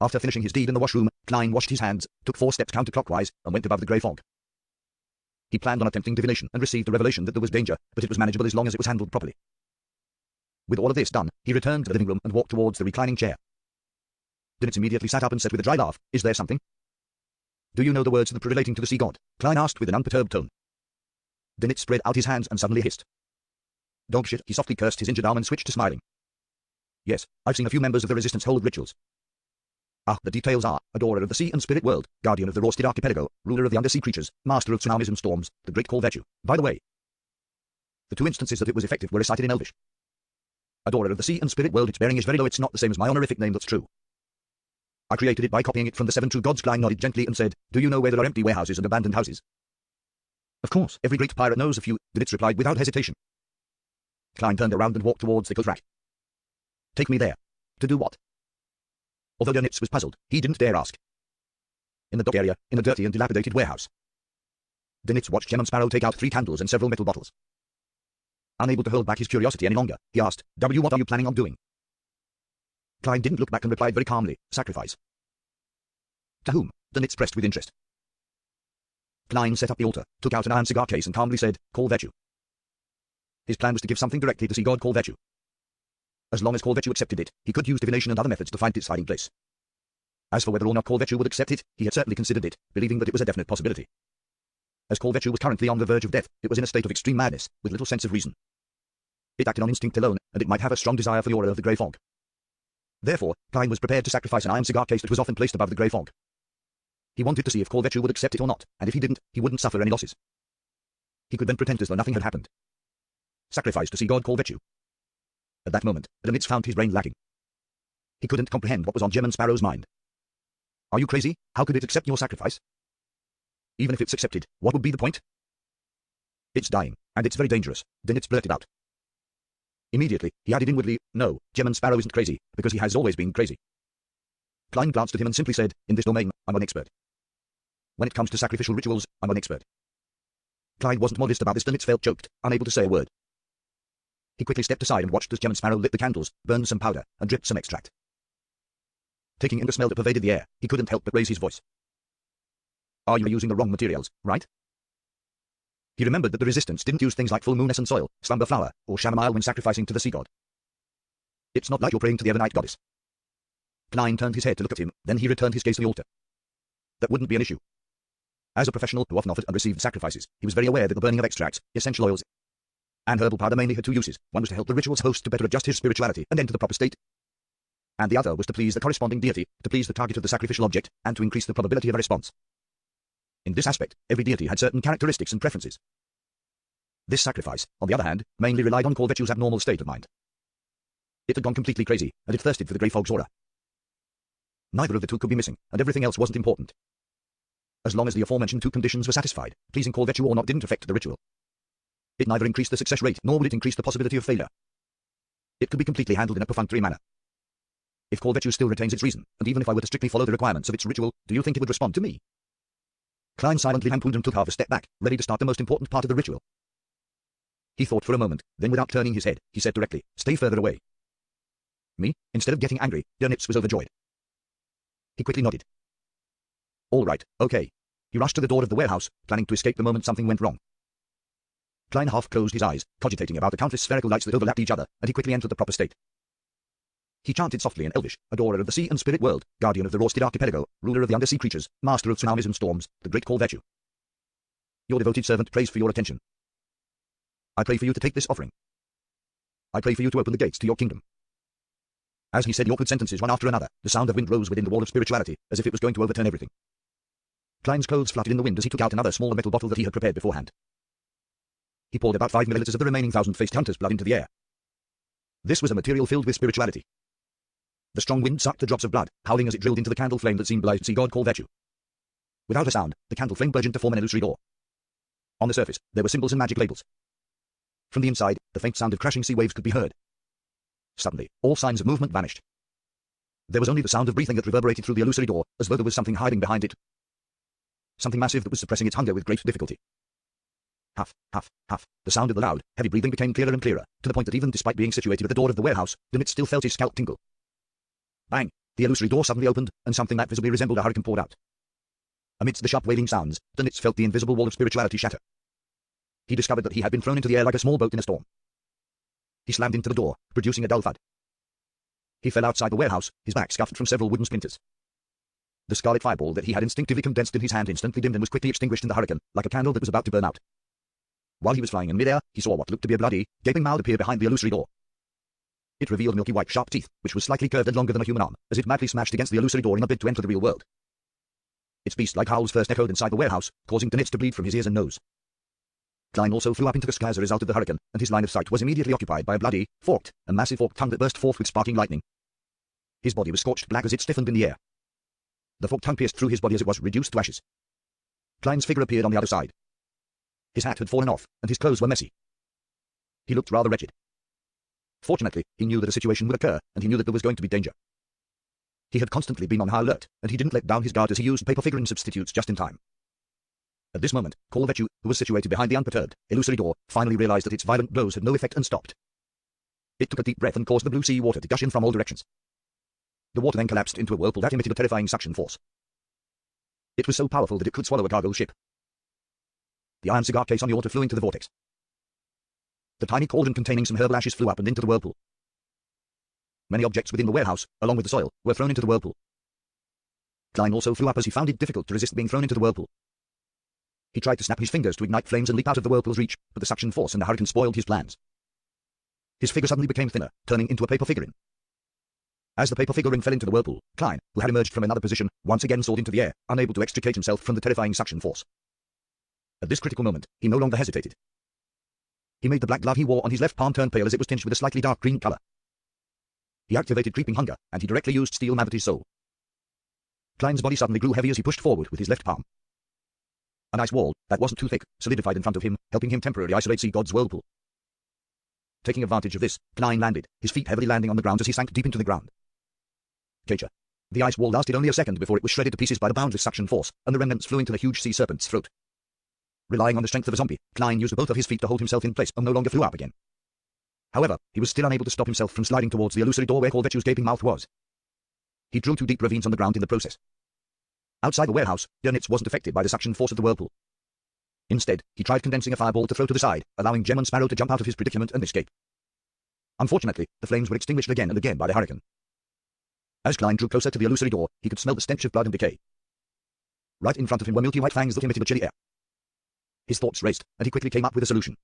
After finishing his deed in the washroom, Klein washed his hands, took 4 steps counterclockwise, and went above the grey fog. He planned on attempting divination and received the revelation that there was danger, but it was manageable as long as it was handled properly. With all of this done, he returned to the living room and walked towards the reclining chair. Dinitz immediately sat up and said with a dry laugh, "Is there something?" "Do you know the words of the prayer relating to the sea god?" Klein asked with an unperturbed tone. Dinitz spread out his hands and suddenly hissed. "Dogshit," he softly cursed his injured arm and switched to smiling. "Yes, I've seen a few members of the resistance hold rituals. Ah, the details are, adorer of the sea and spirit world, guardian of the Rorsted archipelago, ruler of the undersea creatures, master of tsunamis and storms, the great Corvetchu. By the way, the 2 instances that it was effective were recited in Elvish. Adorer of the sea and spirit world, its bearing is very low. It's not the same as my honorific name, that's true. I created it by copying it from the 7 true gods." Klein nodded gently and said, "Do you know where there are empty warehouses and abandoned houses?" "Of course, every great pirate knows a few," Dinitz replied without hesitation. Klein turned around and walked towards the coat rack. "Take me there." "To do what?" Although Dinitz was puzzled, he didn't dare ask. "In the dock area, in a dirty and dilapidated warehouse." Dinitz watched Gem and Sparrow take out 3 candles and several metal bottles. Unable to hold back his curiosity any longer, he asked, "What are you planning on doing?" Klein didn't look back and replied very calmly, "Sacrifice." "To whom?" Dinitz pressed with interest. Klein set up the altar, took out an iron cigar case and calmly said, "Corvetchu." His plan was to give something directly to Seagod Corvetchu. As long as Corvetchu accepted it, he could use divination and other methods to find its hiding place. As for whether or not Corvetchu would accept it, he had certainly considered it, believing that it was a definite possibility. As Corvetchu was currently on the verge of death, it was in a state of extreme madness, with little sense of reason. It acted on instinct alone, and it might have a strong desire for the aura of the grey fog. Therefore, Klein was prepared to sacrifice an iron cigar case that was often placed above the grey fog. He wanted to see if Corvetchu would accept it or not, and if he didn't, he wouldn't suffer any losses. He could then pretend as though nothing had happened. Sacrifice to Seagod Corvetchu. At that moment, Dinitz found his brain lacking. He couldn't comprehend what was on Gem and Sparrow's mind. "Are you crazy? How could it accept your sacrifice? Even if it's accepted, what would be the point?" "It's dying, and it's very dangerous," Dinitz blurted out. Immediately, he added inwardly, "No, Gem and Sparrow isn't crazy, because he has always been crazy." Klein glanced at him and simply said, "In this domain, I'm an expert. When it comes to sacrificial rituals, I'm an expert." Klein wasn't modest about this. Dinitz felt choked, unable to say a word. He quickly stepped aside and watched as Gem and Sparrow lit the candles, burned some powder, and dripped some extract. Taking in the smell that pervaded the air, he couldn't help but raise his voice. "Are you using the wrong materials, right?" He remembered that the resistance didn't use things like full moon essence oil, slumber flower, or chamomile when sacrificing to the sea god. "It's not like you're praying to the Evernight goddess." Klein turned his head to look at him, then he returned his gaze to the altar. "That wouldn't be an issue." As a professional who often offered and received sacrifices, he was very aware that the burning of extracts, essential oils, and herbal powder mainly had 2 uses. One was to help the ritual's host to better adjust his spirituality and enter the proper state, and the other was to please the corresponding deity, to please the target of the sacrificial object, and to increase the probability of a response. In this aspect, every deity had certain characteristics and preferences. This sacrifice, on the other hand, mainly relied on Corvetchu's abnormal state of mind. It had gone completely crazy, and it thirsted for the grey fog's aura. Neither of the 2 could be missing, and everything else wasn't important. As long as the aforementioned 2 conditions were satisfied, pleasing Corvetchu or not didn't affect the ritual. It neither increased the success rate, nor would it increase the possibility of failure. It could be completely handled in a perfunctory manner. If Corvetchu still retains its reason, and even if I were to strictly follow the requirements of its ritual, do you think it would respond to me? Klein silently lampooned and took half a step back, ready to start the most important part of the ritual. He thought for a moment, then without turning his head, he said directly, "Stay further away." Me? Instead of getting angry, Dinitz was overjoyed. He quickly nodded. "All right, okay." He rushed to the door of the warehouse, planning to escape the moment something went wrong. Klein half closed his eyes, cogitating about the countless spherical lights that overlapped each other, and he quickly entered the proper state. He chanted softly in Elvish, "Adorer of the sea and spirit world, guardian of the Rorsted archipelago, ruler of the undersea creatures, master of tsunamis and storms, the great Corvetchu. Your devoted servant prays for your attention. I pray for you to take this offering. I pray for you to open the gates to your kingdom." As he said the awkward sentences one after another, the sound of wind rose within the wall of spirituality, as if it was going to overturn everything. Klein's clothes fluttered in the wind as he took out another small metal bottle that he had prepared beforehand. He poured about 5 milliliters of the remaining 1,000-faced hunter's blood into the air. This was a material filled with spirituality. The strong wind sucked the drops of blood, howling as it drilled into the candle flame that symbolized the sea god called Virtue. Without a sound, the candle flame burgeoned to form an illusory door. On the surface, there were symbols and magic labels. From the inside, the faint sound of crashing sea waves could be heard. Suddenly, all signs of movement vanished. There was only the sound of breathing that reverberated through the illusory door, as though there was something hiding behind it. Something massive that was suppressing its hunger with great difficulty. Huff, huff, huff. The sound of the loud, heavy breathing became clearer and clearer, to the point that even despite being situated at the door of the warehouse, Dinitz still felt his scalp tingle. Bang! The illusory door suddenly opened, and something that visibly resembled a hurricane poured out. Amidst the sharp wailing sounds, Dinitz felt the invisible wall of spirituality shatter. He discovered that he had been thrown into the air like a small boat in a storm. He slammed into the door, producing a dull thud. He fell outside the warehouse, his back scuffed from several wooden splinters. The scarlet fireball that he had instinctively condensed in his hand instantly dimmed and was quickly extinguished in the hurricane, like a candle that was about to burn out. While he was flying in midair, he saw what looked to be a bloody, gaping mouth appear behind the illusory door. It revealed milky white sharp teeth, which was slightly curved and longer than a human arm, as it madly smashed against the illusory door in a bid to enter the real world. Its beast-like howls first echoed inside the warehouse, causing Dinitz to bleed from his ears and nose. Klein also flew up into the sky as a result of the hurricane, and his line of sight was immediately occupied by a bloody, massive forked tongue that burst forth with sparking lightning. His body was scorched black as it stiffened in the air. The forked tongue pierced through his body as it was reduced to ashes. Klein's figure appeared on the other side. His hat had fallen off, and his clothes were messy. He looked rather wretched. Fortunately, he knew that a situation would occur, and he knew that there was going to be danger. He had constantly been on high alert, and he didn't let down his guard as he used paper figurine substitutes just in time. At this moment, Call Virtue, who was situated behind the unperturbed, illusory door, finally realized that its violent blows had no effect and stopped. It took a deep breath and caused the blue sea water to gush in from all directions. The water then collapsed into a whirlpool that emitted a terrifying suction force. It was so powerful that it could swallow a cargo ship. The iron cigar case on the altar flew into the vortex. The tiny cauldron containing some herbal ashes flew up and into the whirlpool. Many objects within the warehouse, along with the soil, were thrown into the whirlpool. Klein also flew up as he found it difficult to resist being thrown into the whirlpool. He tried to snap his fingers to ignite flames and leap out of the whirlpool's reach, but the suction force and the hurricane spoiled his plans. His figure suddenly became thinner, turning into a paper figurine. As the paper figurine fell into the whirlpool, Klein, who had emerged from another position, once again soared into the air, unable to extricate himself from the terrifying suction force. At this critical moment, he no longer hesitated. He made the black glove he wore on his left palm turn pale as it was tinged with a slightly dark green color. He activated Creeping Hunger, and he directly used Steel Mavity's soul. Klein's body suddenly grew heavy as he pushed forward with his left palm. An ice wall, that wasn't too thick, solidified in front of him, helping him temporarily isolate Sea God's whirlpool. Taking advantage of this, Klein landed, his feet heavily landing on the ground as he sank deep into the ground. Cager. The ice wall lasted only a second before it was shredded to pieces by the boundless suction force, and the remnants flew into the huge sea serpent's throat. Relying on the strength of a zombie, Klein used both of his feet to hold himself in place and no longer flew up again. However, he was still unable to stop himself from sliding towards the illusory door where Call Virtue's gaping mouth was. He drew 2 deep ravines on the ground in the process. Outside the warehouse, Dinitz wasn't affected by the suction force of the whirlpool. Instead, he tried condensing a fireball to throw to the side, allowing Gem and Sparrow to jump out of his predicament and escape. Unfortunately, the flames were extinguished again and again by the hurricane. As Klein drew closer to the illusory door, he could smell the stench of blood and decay. Right in front of him were milky white fangs that emitted a chilly air. His thoughts raced, and he quickly came up with a solution.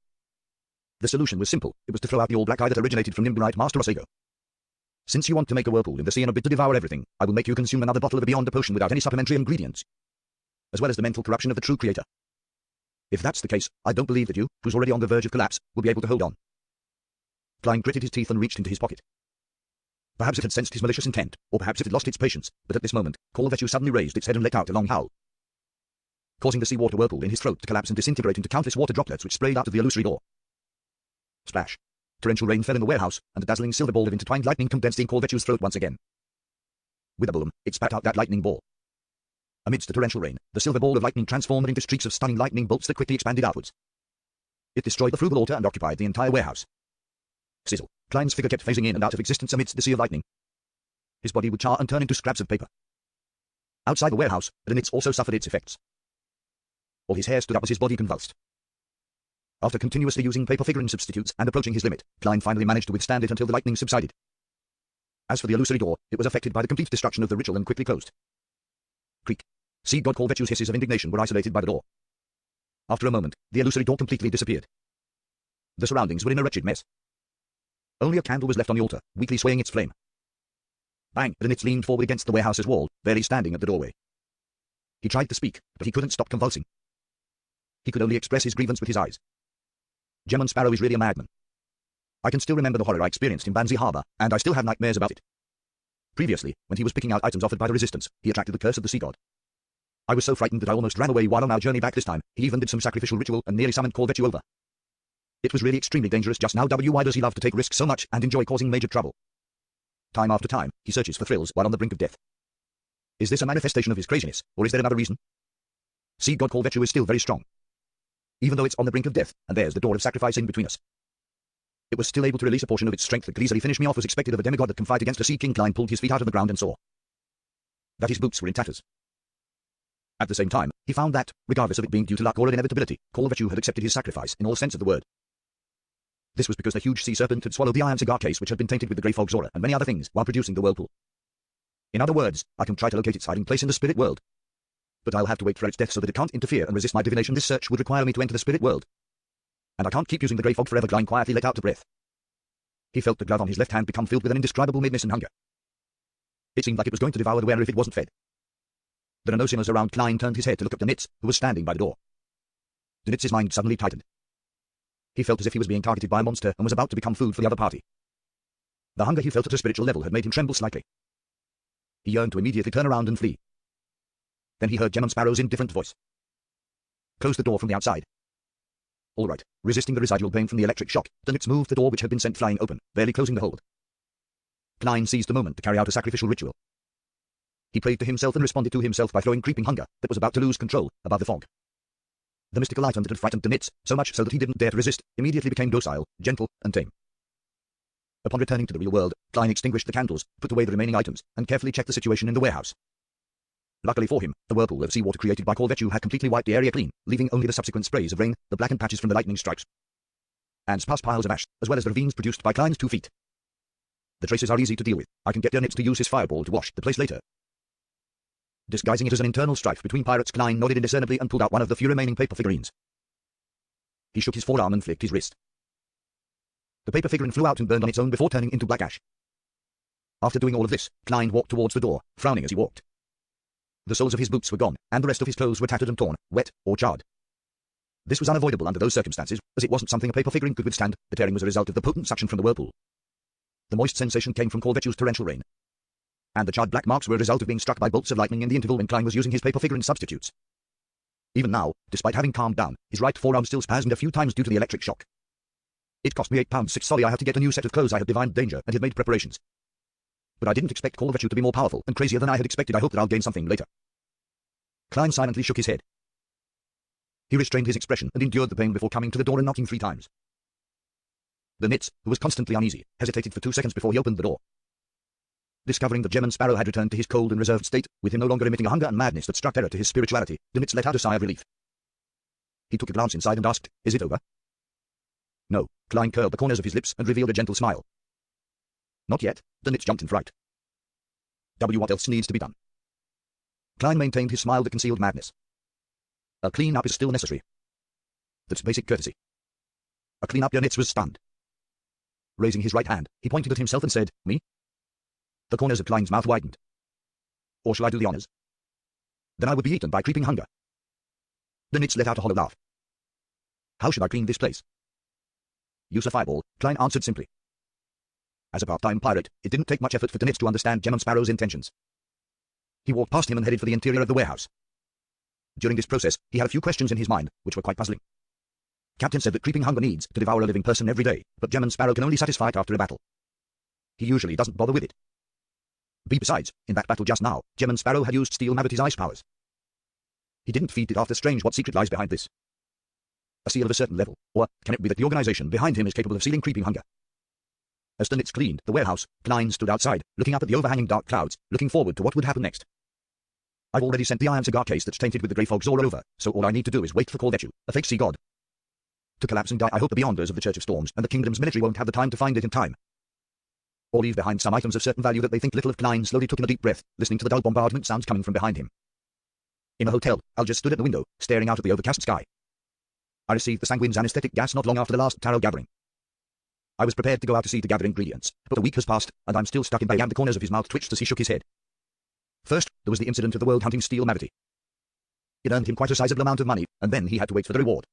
The solution was simple. It was to throw out the all-black eye that originated from Nimbarite Master Osago. Since you want to make a whirlpool in the sea in a bid to devour everything, I will make you consume another bottle of a Beyond potion without any supplementary ingredients, as well as the mental corruption of the true creator. If that's the case, I don't believe that you, who's already on the verge of collapse, will be able to hold on. Klein gritted his teeth and reached into his pocket. Perhaps it had sensed his malicious intent, or perhaps it had lost its patience, but at this moment, Call Virtue suddenly raised its head and let out a long howl, causing the seawater whirlpool in his throat to collapse and disintegrate into countless water droplets which sprayed out of the illusory door. Splash! Torrential rain fell in the warehouse, and a dazzling silver ball of intertwined lightning condensed in Call Virtue's throat once again. With a boom, it spat out that lightning ball. Amidst the torrential rain, the silver ball of lightning transformed into streaks of stunning lightning bolts that quickly expanded outwards. It destroyed the frugal altar and occupied the entire warehouse. Sizzle! Klein's figure kept phasing in and out of existence amidst the sea of lightning. His body would char and turn into scraps of paper. Outside the warehouse, Dinitz also suffered its effects. All his hair stood up as his body convulsed. After continuously using paper figurine substitutes and approaching his limit, Klein finally managed to withstand it until the lightning subsided. As for the illusory door, it was affected by the complete destruction of the ritual and quickly closed. Creak! Sea God Call Virtue's hisses of indignation were isolated by the door. After a moment, the illusory door completely disappeared. The surroundings were in a wretched mess. Only a candle was left on the altar, weakly swaying its flame. Bang! Dinitz leaned forward against the warehouse's wall, barely standing at the doorway. He tried to speak, but he couldn't stop convulsing. He could only express his grievance with his eyes. Gemon Sparrow is really a madman. I can still remember the horror I experienced in Banzai Harbor, and I still have nightmares about it. Previously, when he was picking out items offered by the Resistance, he attracted the curse of the sea god. I was so frightened that I almost ran away while on our journey back this time. He even did some sacrificial ritual and nearly summoned Corvettu over. It was really extremely dangerous just now. Why does he love to take risks so much and enjoy causing major trouble? Time after time, he searches for thrills while on the brink of death. Is this a manifestation of his craziness, or is there another reason? Sea god Corvettu is still very strong. Even though it's on the brink of death, and there's the door of sacrifice in between us. It was still able to release a portion of its strength that could easily finish me off as expected of a demigod that can fight against a sea king. Klein pulled his feet out of the ground and saw that his boots were in tatters. At the same time, he found that, regardless of it being due to luck or inevitability, Corvettu had accepted his sacrifice in all sense of the word. This was because the huge sea serpent had swallowed the iron cigar case which had been tainted with the grey fog Zora and many other things while producing the whirlpool. In other words, I can try to locate its hiding place in the spirit world. But I'll have to wait for its death so that it can't interfere and resist my divination. This search would require me to enter the spirit world. And I can't keep using the grey fog forever. Klein quietly let out a breath. He felt the glove on his left hand become filled with an indescribable madness and hunger. It seemed like it was going to devour the wearer if it wasn't fed. There are no sinners around. Klein turned his head to look at Danitz, who was standing by the door. Danitz's mind suddenly tightened. He felt as if he was being targeted by a monster and was about to become food for the other party. The hunger he felt at a spiritual level had made him tremble slightly. He yearned to immediately turn around and flee. Then he heard Gemon Sparrow's indifferent voice. Close the door from the outside. All right. Resisting the residual pain from the electric shock, Danitz moved the door which had been sent flying open, barely closing the hold. Klein seized the moment to carry out a sacrificial ritual. He prayed to himself and responded to himself by throwing creeping hunger that was about to lose control above the fog. The mystical item that had frightened Danitz, so much so that he didn't dare to resist, immediately became docile, gentle, and tame. Upon returning to the real world, Klein extinguished the candles, put away the remaining items, and carefully checked the situation in the warehouse. Luckily for him, the whirlpool of seawater created by Corvettu had completely wiped the area clean, leaving only the subsequent sprays of rain, the blackened patches from the lightning strikes, and sparse piles of ash, as well as the ravines produced by Klein's 2 feet. The traces are easy to deal with. I can get Danitz to use his fireball to wash the place later. Disguising it as an internal strife between pirates, Klein nodded indiscernibly and pulled out one of the few remaining paper figurines. He shook his forearm and flicked his wrist. The paper figurine flew out and burned on its own before turning into black ash. After doing all of this, Klein walked towards the door, frowning as he walked. The soles of his boots were gone, and the rest of his clothes were tattered and torn, wet, or charred. This was unavoidable under those circumstances, as it wasn't something a paper figurine could withstand. The tearing was a result of the potent suction from the whirlpool. The moist sensation came from Corvettu's torrential rain. And the charred black marks were a result of being struck by bolts of lightning in the interval when Klein was using his paper figurine substitutes. Even now, despite having calmed down, his right forearm still spasmed a few times due to the electric shock. It cost me £8.6. Sorry, I had to get a new set of clothes. I had divined danger and had made preparations. But I didn't expect Corvettu to be more powerful and crazier than I had expected. I hope that I'll gain something later. Klein silently shook his head. He restrained his expression and endured the pain before coming to the door and knocking 3 times. Danitz, who was constantly uneasy, hesitated for 2 seconds before he opened the door. Discovering that Gemon Sparrow had returned to his cold and reserved state, with him no longer emitting a hunger and madness that struck terror to his spirituality, Danitz let out a sigh of relief. He took a glance inside and asked, "Is it over?" No. Klein curled the corners of his lips and revealed a gentle smile. Not yet. Danitz jumped in fright. What else needs to be done? Klein maintained his smile that concealed madness. A clean-up is still necessary. That's basic courtesy. A clean-up. Danitz was stunned. Raising his right hand, he pointed at himself and said, "Me?" The corners of Klein's mouth widened. Or shall I do the honors? Then I would be eaten by creeping hunger. Danitz let out a hollow laugh. How should I clean this place? Use a fireball, Klein answered simply. As a part-time pirate, it didn't take much effort for Danitz to understand Gemon Sparrow's intentions. He walked past him and headed for the interior of the warehouse. During this process, he had a few questions in his mind, which were quite puzzling. Captain said that creeping hunger needs to devour a living person every day, but Gemon Sparrow can only satisfy it after a battle. He usually doesn't bother with it. Besides, in that battle just now, Gemon Sparrow had used Steel Mavity's ice powers. He didn't feed it after. Strange, what secret lies behind this? A seal of a certain level, or can it be that the organization behind him is capable of sealing creeping hunger? As Danitz cleaned the warehouse, Klein stood outside, looking up at the overhanging dark clouds, looking forward to what would happen next. I've already sent the iron cigar case that's tainted with the grey fog Zora over, so all I need to do is wait for Corvettu, a fake sea god, to collapse and die. I hope the Beyonders of the Church of Storms and the Kingdom's military won't have the time to find it in time. Or leave behind some items of certain value that they think little of. Klein slowly took in a deep breath, listening to the dull bombardment sounds coming from behind him. In a hotel, Al just stood at the window, staring out at the overcast sky. I received the Sanguine's anesthetic gas not long after the last tarot gathering. I was prepared to go out to sea to gather ingredients, but a week has passed, and I'm still stuck in bed. The corners of his mouth twitched as he shook his head. First, there was the incident of the world hunting Steel Mavity. It earned him quite a sizable amount of money, and then he had to wait for the reward.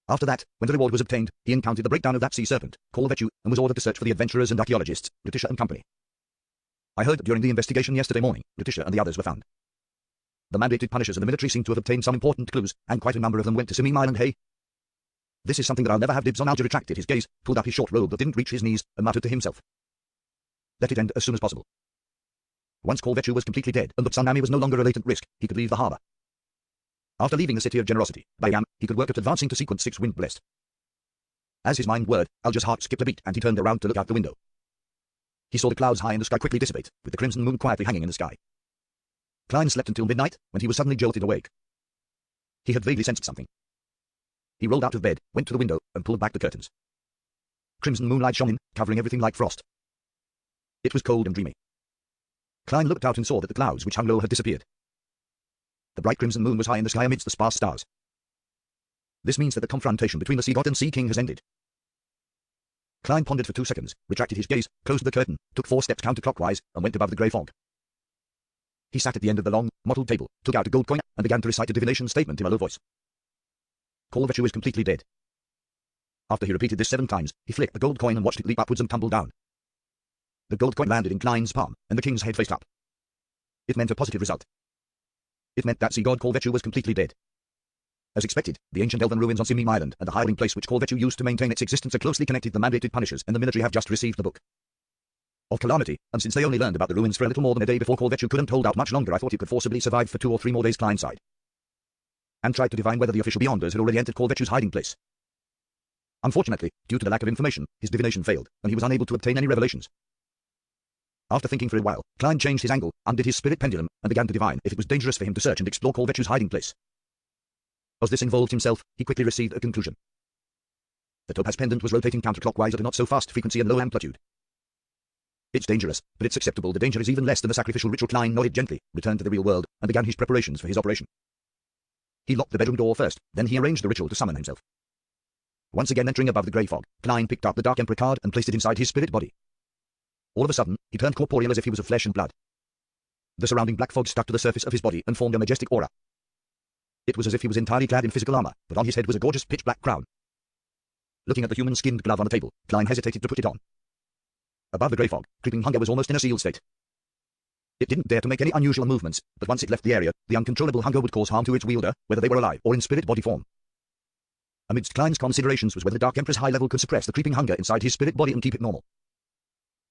After that, when the reward was obtained, he encountered the breakdown of that sea serpent, Corvetchu, and was ordered to search for the adventurers and archaeologists, Letitia and company. I heard that during the investigation yesterday morning, Letitia and the others were found. The mandated punishers and the military seem to have obtained some important clues, and quite a number of them went to Simi Island. Hey, this is something that I'll never have dibs on. Alger retracted his gaze, pulled up his short robe that didn't reach his knees, and muttered to himself. Let it end as soon as possible. Once Corvetchu was completely dead, and the Tsunami was no longer a latent risk, he could leave the harbor. After leaving the City of Generosity, Bayam, he could work at advancing to Sequence 6 Wind Blessed. As his mind whirred, Alger's heart skipped a beat, and he turned around to look out the window. He saw the clouds high in the sky quickly dissipate, with the crimson moon quietly hanging in the sky. Klein slept until midnight, when he was suddenly jolted awake. He had vaguely sensed something. He rolled out of bed, went to the window, and pulled back the curtains. Crimson moonlight shone in, covering everything like frost. It was cold and dreamy. Klein looked out and saw that the clouds which hung low had disappeared. The bright crimson moon was high in the sky amidst the sparse stars. This means that the confrontation between the Sea God and Sea King has ended. Klein pondered for 2 seconds, retracted his gaze, closed the curtain, took 4 steps counterclockwise, and went above the grey fog. He sat at the end of the long, mottled table, took out a gold coin, and began to recite a divination statement in a low voice. Corvetchu is completely dead. After he repeated this 7 times, he flicked the gold coin and watched it leap upwards and tumble down. The gold coin landed in Klein's palm, and the king's head faced up. It meant a positive result. It meant that Sea God Corvetchu was completely dead. As expected, the ancient elven ruins on Simi Island and the hiding place which Corvetchu used to maintain its existence are closely connected. The mandated punishers and the military have just received the book of Calamity, and since they only learned about the ruins for a little more than a day before, Corvetchu couldn't hold out much longer. I thought he could forcibly survive for 2 or 3 more days. Klein sighed, and tried to divine whether the official Beyonders had already entered Corvetchu's hiding place. Unfortunately, due to the lack of information, his divination failed, and he was unable to obtain any revelations. After thinking for a while, Klein changed his angle, undid his spirit pendulum, and began to divine if it was dangerous for him to search and explore Corvetchu's hiding place. As this involved himself, he quickly received a conclusion. The topaz pendant was rotating counterclockwise at a not-so-fast frequency and low amplitude. It's dangerous, but it's acceptable. The danger is even less than the sacrificial ritual. Klein nodded gently, returned to the real world, and began his preparations for his operation. He locked the bedroom door first, then he arranged the ritual to summon himself. Once again entering above the grey fog, Klein picked up the Dark Emperor card and placed it inside his spirit body. All of a sudden, he turned corporeal as if he was of flesh and blood. The surrounding black fog stuck to the surface of his body and formed a majestic aura. It was as if he was entirely clad in physical armor, but on his head was a gorgeous pitch-black crown. Looking at the human-skinned glove on the table, Klein hesitated to put it on. Above the grey fog, Creeping Hunger was almost in a sealed state. It didn't dare to make any unusual movements, but once it left the area, the uncontrollable hunger would cause harm to its wielder, whether they were alive or in spirit body form. Amidst Klein's considerations was whether the Dark Emperor's high level could suppress the creeping hunger inside his spirit body and keep it normal.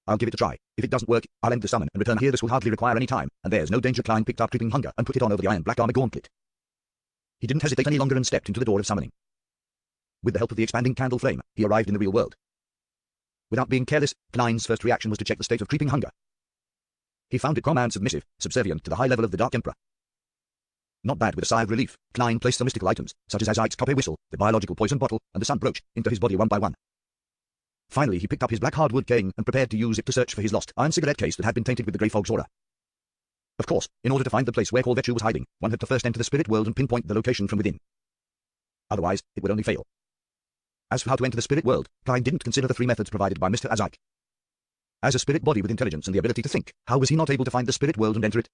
I'll give it a try. If it doesn't work, I'll end the summon and return here. This will hardly require any time, and there's no danger. Klein picked up Creeping Hunger and put it on over the iron black armor gauntlet. He didn't hesitate any longer and stepped into the door of summoning. With the help of the expanding candle flame, he arrived in the real world. Without being careless, Klein's first reaction was to check the state of Creeping Hunger. He found it calm and submissive, subservient to the high level of the Dark Emperor. Not bad. With a sigh of relief, Klein placed the mystical items, such as Azite's copper whistle, the biological poison bottle, and the sun brooch, into his body one by one. Finally, he picked up his black hardwood cane and prepared to use it to search for his lost iron cigarette case that had been tainted with the grey fog's aura. Of course, in order to find the place where Corvetchu was hiding, one had to first enter the spirit world and pinpoint the location from within. Otherwise, it would only fail. As for how to enter the spirit world, Klein didn't consider the 3 methods provided by Mr. Azite. As a spirit body with intelligence and the ability to think, how was he not able to find the spirit world and enter it?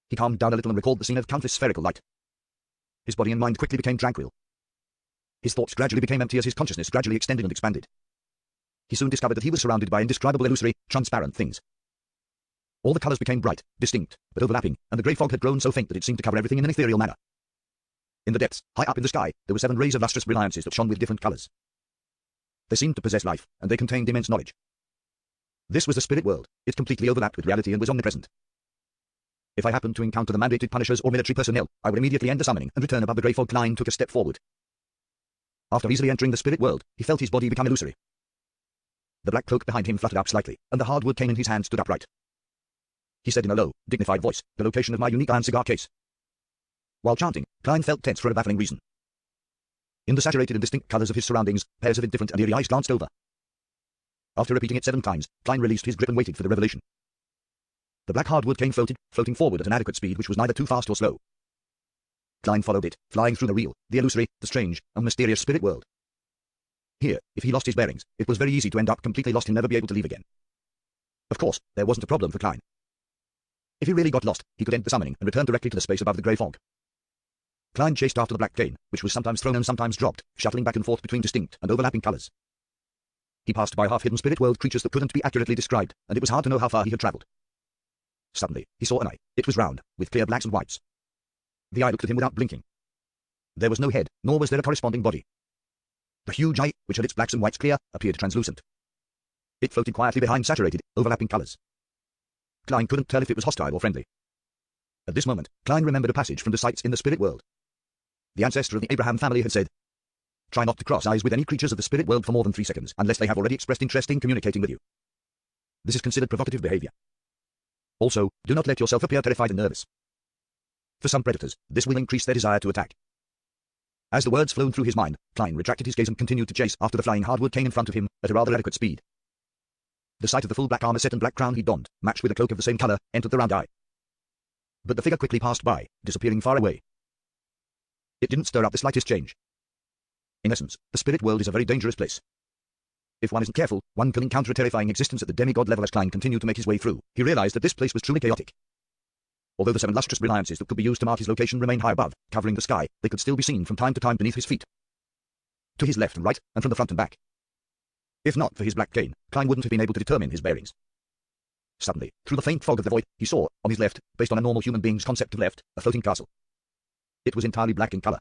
He calmed down a little and recalled the scene of countless spherical light. His body and mind quickly became tranquil. His thoughts gradually became empty as his consciousness gradually extended and expanded. He soon discovered that he was surrounded by indescribable illusory, transparent things. All the colors became bright, distinct, but overlapping, and the grey fog had grown so faint that it seemed to cover everything in an ethereal manner. In the depths, high up in the sky, there were 7 rays of lustrous brilliances that shone with different colors. They seemed to possess life, and they contained immense knowledge. This was the spirit world. It completely overlapped with reality and was omnipresent. If I happened to encounter the mandated punishers or military personnel, I would immediately end the summoning and return above the grey fog. Klein took a step forward. After easily entering the spirit world, he felt his body become illusory. The black cloak behind him fluttered up slightly, and the hardwood cane in his hand stood upright. He said in a low, dignified voice, the location of my unique iron cigar case. While chanting, Klein felt tense for a baffling reason. In the saturated and distinct colors of his surroundings, pairs of indifferent and eerie eyes glanced over. After repeating it 7 times, Klein released his grip and waited for the revelation. The black hardwood cane floating forward at an adequate speed which was neither too fast or slow. Klein followed it, flying through the real, the illusory, the strange, and mysterious spirit world. Here, if he lost his bearings, it was very easy to end up completely lost and never be able to leave again. Of course, there wasn't a problem for Klein. If he really got lost, he could end the summoning and return directly to the space above the grey fog. Klein chased after the black cane, which was sometimes thrown and sometimes dropped, shuttling back and forth between distinct and overlapping colors. He passed by half-hidden spirit world creatures that couldn't be accurately described, and it was hard to know how far he had traveled. Suddenly, he saw an eye. It was round, with clear blacks and whites. The eye looked at him without blinking. There was no head, nor was there a corresponding body. The huge eye, which had its blacks and whites clear, appeared translucent. It floated quietly behind saturated, overlapping colors. Klein couldn't tell if it was hostile or friendly. At this moment, Klein remembered a passage from the sites in the spirit world. The ancestor of the Abraham family had said, "Try not to cross eyes with any creatures of the spirit world for more than 3 seconds, unless they have already expressed interest in communicating with you. This is considered provocative behavior. Also, do not let yourself appear terrified and nervous. For some predators, this will increase their desire to attack." As the words flowed through his mind, Klein retracted his gaze and continued to chase after the flying hardwood cane in front of him at a rather adequate speed. The sight of the full black armor set and black crown he donned, matched with a cloak of the same color, entered the round eye. But the figure quickly passed by, disappearing far away. It didn't stir up the slightest change. In essence, the spirit world is a very dangerous place. If one isn't careful, one can encounter a terrifying existence at the demigod level. As Klein continued to make his way through, he realized that this place was truly chaotic. Although the 7 lustrous reliances that could be used to mark his location remained high above, covering the sky, they could still be seen from time to time beneath his feet. To his left and right, and from the front and back. If not for his black cane, Klein wouldn't have been able to determine his bearings. Suddenly, through the faint fog of the void, he saw, on his left, based on a normal human being's concept of left, a floating castle. It was entirely black in color.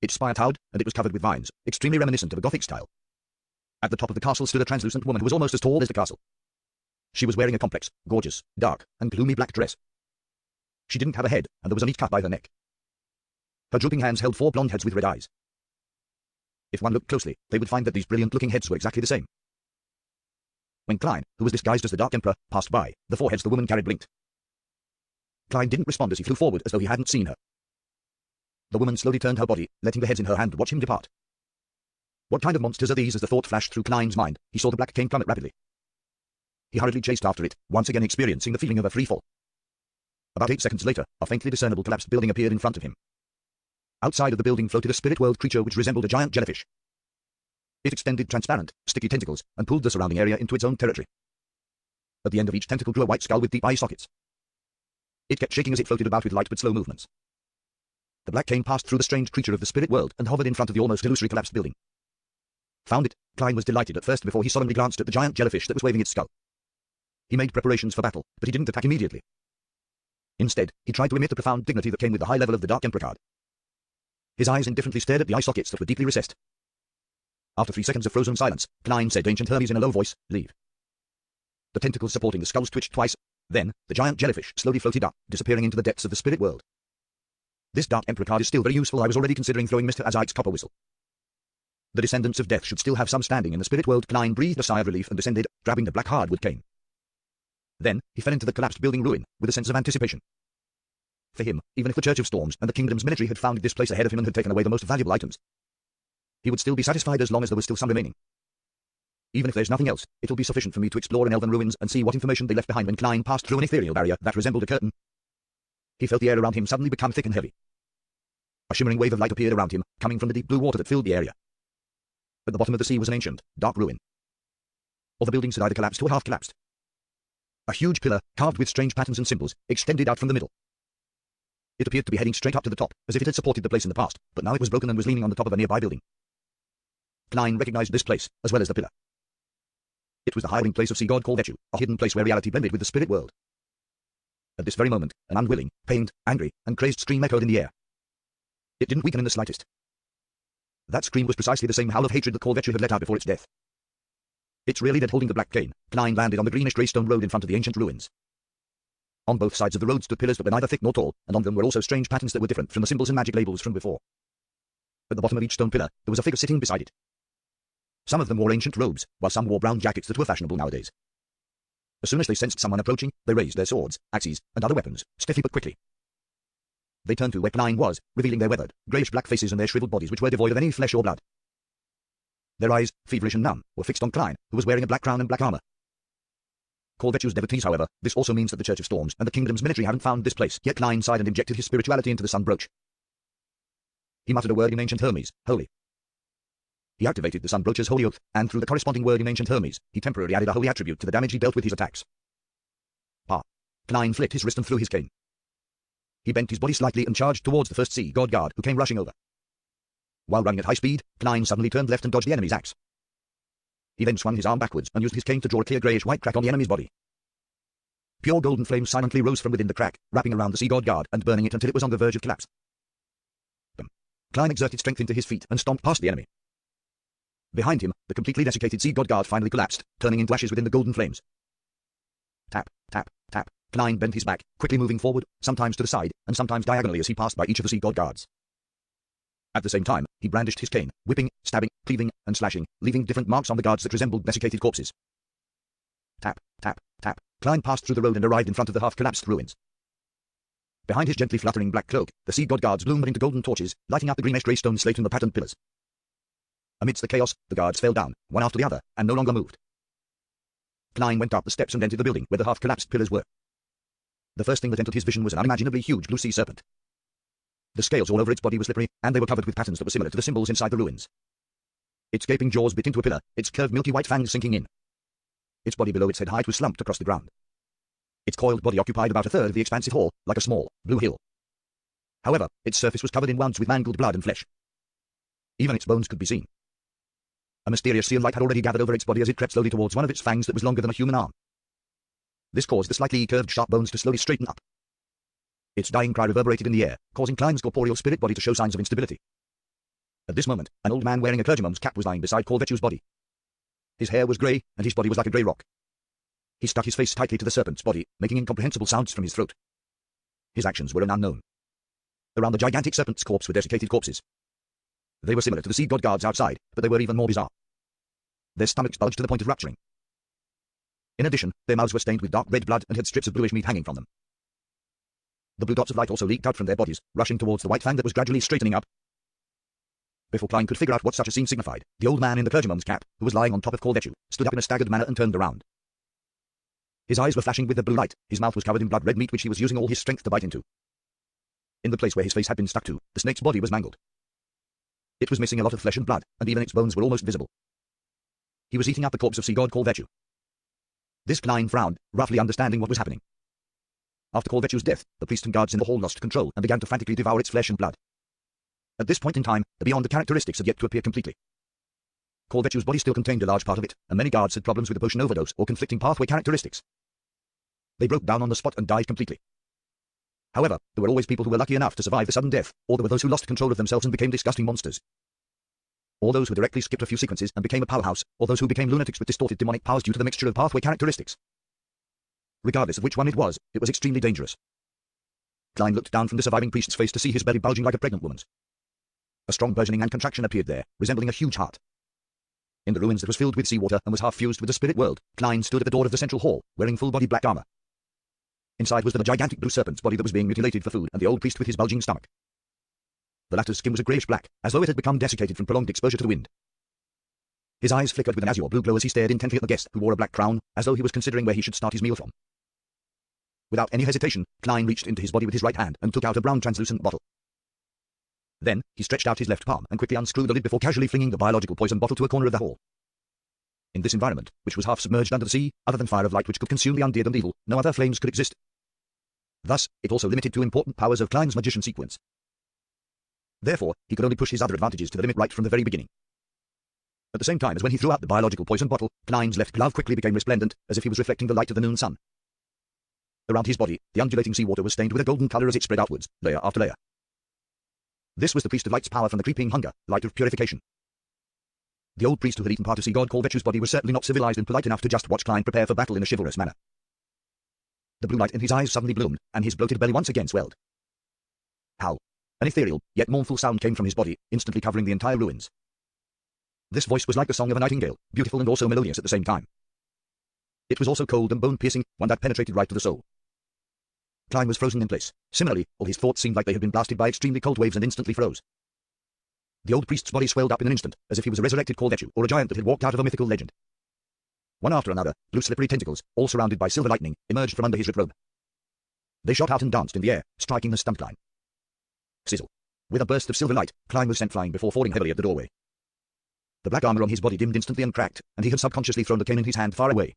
Its spire towered, and it was covered with vines, extremely reminiscent of a Gothic style. At the top of the castle stood a translucent woman who was almost as tall as the castle. She was wearing a complex, gorgeous, dark, and gloomy black dress. She didn't have a head, and there was a neat cut by her neck. Her drooping hands held 4 blonde heads with red eyes. If one looked closely, they would find that these brilliant-looking heads were exactly the same. When Klein, who was disguised as the Dark Emperor, passed by, the 4 heads the woman carried blinked. Klein didn't respond as he flew forward as though he hadn't seen her. The woman slowly turned her body, letting the heads in her hand watch him depart. What kind of monsters are these? As the thought flashed through Klein's mind, he saw the black cane plummet rapidly. He hurriedly chased after it, once again experiencing the feeling of a free fall. About 8 seconds later, a faintly discernible collapsed building appeared in front of him. Outside of the building floated a spirit world creature which resembled a giant jellyfish. It extended transparent, sticky tentacles, and pulled the surrounding area into its own territory. At the end of each tentacle grew a white skull with deep eye sockets. It kept shaking as it floated about with light but slow movements. The black cane passed through the strange creature of the spirit world and hovered in front of the almost illusory collapsed building. Found it, Klein was delighted at first before he solemnly glanced at the giant jellyfish that was waving its skull. He made preparations for battle, but he didn't attack immediately. Instead, he tried to emit the profound dignity that came with the high level of the Dark Emperor card. His eyes indifferently stared at the eye sockets that were deeply recessed. After 3 seconds of frozen silence, Klein said, "Ancient Hermes," in a low voice, "Leave." The tentacles supporting the skulls twitched twice. Then, the giant jellyfish slowly floated up, disappearing into the depths of the spirit world. This Dark Emperor card is still very useful. I was already considering throwing Mr. Azite's copper whistle. The descendants of death should still have some standing in the spirit world. Klein breathed a sigh of relief and descended, grabbing the black hardwood cane. Then, he fell into the collapsed building ruin, with a sense of anticipation. For him, even if the Church of Storms and the Kingdom's military had found this place ahead of him and had taken away the most valuable items, he would still be satisfied as long as there was still some remaining. Even if there's nothing else, it'll be sufficient for me to explore in elven ruins and see what information they left behind. When Klein passed through an ethereal barrier that resembled a curtain, he felt the air around him suddenly become thick and heavy. A shimmering wave of light appeared around him, coming from the deep blue water that filled the area. At the bottom of the sea was an ancient, dark ruin. All the buildings had either collapsed or half collapsed. A huge pillar, carved with strange patterns and symbols, extended out from the middle. It appeared to be heading straight up to the top, as if it had supported the place in the past, but now it was broken and was leaning on the top of a nearby building. Klein recognized this place, as well as the pillar. It was the hiding place of sea god Corvetu, a hidden place where reality blended with the spirit world. At this very moment, an unwilling, pained, angry, and crazed scream echoed in the air. It didn't weaken in the slightest. That scream was precisely the same howl of hatred that Corvetu had let out before its death. Its rear leader holding the black cane, Klein landed on the greenish-grey stone road in front of the ancient ruins. On both sides of the road stood pillars that were neither thick nor tall, and on them were also strange patterns that were different from the symbols and magic labels from before. At the bottom of each stone pillar, there was a figure sitting beside it. Some of them wore ancient robes, while some wore brown jackets that were fashionable nowadays. As soon as they sensed someone approaching, they raised their swords, axes, and other weapons, stiffly but quickly. They turned to where Klein was, revealing their weathered, greyish-black faces and their shriveled bodies which were devoid of any flesh or blood. Their eyes, feverish and numb, were fixed on Klein, who was wearing a black crown and black armor. Corvetu's devotees, however, this also means that the Church of Storms and the Kingdom's military haven't found this place, yet Klein sighed and injected his spirituality into the sun brooch. He muttered a word in ancient Hermes, holy. He activated the sun brooch's holy oath, and through the corresponding word in ancient Hermes, he temporarily added a holy attribute to the damage he dealt with his attacks. Klein flicked his wrist and threw his cane. he bent his body slightly and charged towards the first sea god guard who came rushing over. While running at high speed, Klein suddenly turned left and dodged the enemy's axe. He then swung his arm backwards and used his cane to draw a clear greyish-white crack on the enemy's body. Pure golden flame silently rose from within the crack, wrapping around the sea god guard and burning it until it was on the verge of collapse. Klein exerted strength into his feet and stomped past the enemy. Behind him, the completely desiccated sea god guard finally collapsed, turning into ashes within the golden flames. Tap, tap, tap. Klein bent his back, quickly moving forward, sometimes to the side, and sometimes diagonally as he passed by each of the sea god guards. At the same time, he brandished his cane, whipping, stabbing, cleaving, and slashing, leaving different marks on the guards that resembled desiccated corpses. Tap, tap, tap. Klein passed through the road and arrived in front of the half-collapsed ruins. Behind his gently fluttering black cloak, the sea god guards bloomed into golden torches, lighting up the greenish grey stone slate in the patterned pillars. Amidst the chaos, the guards fell down, one after the other, and no longer moved. Klein went up the steps and entered the building where the half-collapsed pillars were. The first thing that entered his vision was an unimaginably huge blue sea serpent. The scales all over its body were slippery, and they were covered with patterns that were similar to the symbols inside the ruins. Its gaping jaws bit into a pillar, its curved milky white fangs sinking in. Its body below its head height was slumped across the ground. Its coiled body occupied about a third of the expansive hall, like a small, blue hill. However, its surface was covered in wounds with mangled blood and flesh. Even its bones could be seen. A mysterious seal light had already gathered over its body as it crept slowly towards one of its fangs that was longer than a human arm. This caused the slightly curved sharp bones to slowly straighten up. Its dying cry reverberated in the air, causing Klein's corporeal spirit body to show signs of instability. At this moment, an old man wearing a clergyman's cap was lying beside Corvetchu's body. His hair was grey, and his body was like a grey rock. He stuck his face tightly to the serpent's body, making incomprehensible sounds from his throat. His actions were an unknown. Around the gigantic serpent's corpse were desiccated corpses. They were similar to the sea god guards outside, but they were even more bizarre. Their stomachs bulged to the point of rupturing. In addition, their mouths were stained with dark red blood and had strips of bluish meat hanging from them. The blue dots of light also leaked out from their bodies, rushing towards the white fang that was gradually straightening up. Before Klein could figure out what such a scene signified, the old man in the clergyman's cap, who was lying on top of Corvetchu, stood up in a staggered manner and turned around. His eyes were flashing with the blue light, his mouth was covered in blood-red meat which he was using all his strength to bite into. In the place where his face had been stuck to, the snake's body was mangled. It was missing a lot of flesh and blood, and even its bones were almost visible. He was eating up the corpse of sea god Corvetchu. This Klein frowned, roughly understanding what was happening. After Corvetchu's death, the priests and guards in the hall lost control and began to frantically devour its flesh and blood. At this point in time, the beyond the characteristics had yet to appear completely. Corvetchu's body still contained a large part of it, and many guards had problems with the potion overdose or conflicting pathway characteristics. They broke down on the spot and died completely. However, there were always people who were lucky enough to survive the sudden death, or there were those who lost control of themselves and became disgusting monsters. Or those who directly skipped a few sequences and became a powerhouse, or those who became lunatics with distorted demonic powers due to the mixture of pathway characteristics. Regardless of which one it was extremely dangerous. Klein looked down from the surviving priest's face to see his belly bulging like a pregnant woman's. A strong burgeoning and contraction appeared there, resembling a huge heart. In the ruins that was filled with seawater and was half fused with the spirit world, Klein stood at the door of the central hall, wearing full-body black armor. Inside was the gigantic blue serpent's body that was being mutilated for food, and the old priest with his bulging stomach. The latter's skin was a greyish-black, as though it had become desiccated from prolonged exposure to the wind. His eyes flickered with an azure blue glow as he stared intently at the guest, who wore a black crown, as though he was considering where he should start his meal from. Without any hesitation, Klein reached into his body with his right hand and took out a brown translucent bottle. Then, he stretched out his left palm and quickly unscrewed the lid before casually flinging the biological poison bottle to a corner of the hall. In this environment, which was half submerged under the sea, other than fire of light which could consume the undead and evil, no other flames could exist. Thus, it also limited two important powers of Klein's magician sequence. Therefore, he could only push his other advantages to the limit right from the very beginning. At the same time as when he threw out the biological poison bottle, Klein's left glove quickly became resplendent, as if he was reflecting the light of the noon sun. Around his body, the undulating seawater was stained with a golden color as it spread outwards, layer after layer. This was the priest of light's power from the creeping hunger, light of purification. The old priest who had eaten part of sea god Corvetchu's body was certainly not civilized and polite enough to just watch Klein prepare for battle in a chivalrous manner. The blue light in his eyes suddenly bloomed, and his bloated belly once again swelled. Howl. An ethereal, yet mournful sound came from his body, instantly covering the entire ruins. This voice was like the song of a nightingale, beautiful and also melodious at the same time. It was also cold and bone-piercing, one that penetrated right to the soul. Klein was frozen in place. Similarly, all his thoughts seemed like they had been blasted by extremely cold waves and instantly froze. The old priest's body swelled up in an instant, as if he was a resurrected Corvetchu or a giant that had walked out of a mythical legend. One after another, blue slippery tentacles, all surrounded by silver lightning, emerged from under his ripped robe. They shot out and danced in the air, striking the stunned Klein. Sizzle. With a burst of silver light, Klein was sent flying before falling heavily at the doorway. The black armor on his body dimmed instantly and cracked, and he had subconsciously thrown the cane in his hand far away.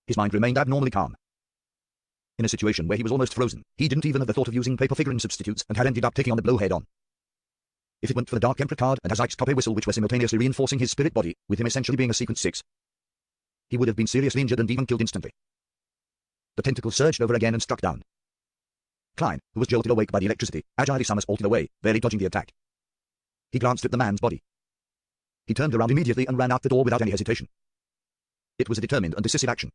His mind remained abnormally calm. In a situation where he was almost frozen, he didn't even have the thought of using paper figurine substitutes and had ended up taking on the blow head on. If it went for the Dark Emperor card and Azik's Tope whistle, which were simultaneously reinforcing his spirit body, with him essentially being a sequence 6, he would have been seriously injured and even killed instantly. The tentacle surged over again and struck down. Klein, who was jolted awake by the electricity, agilely somersaulted away, barely dodging the attack. He glanced at the man's body. He turned around immediately and ran out the door without any hesitation. It was a determined and decisive action.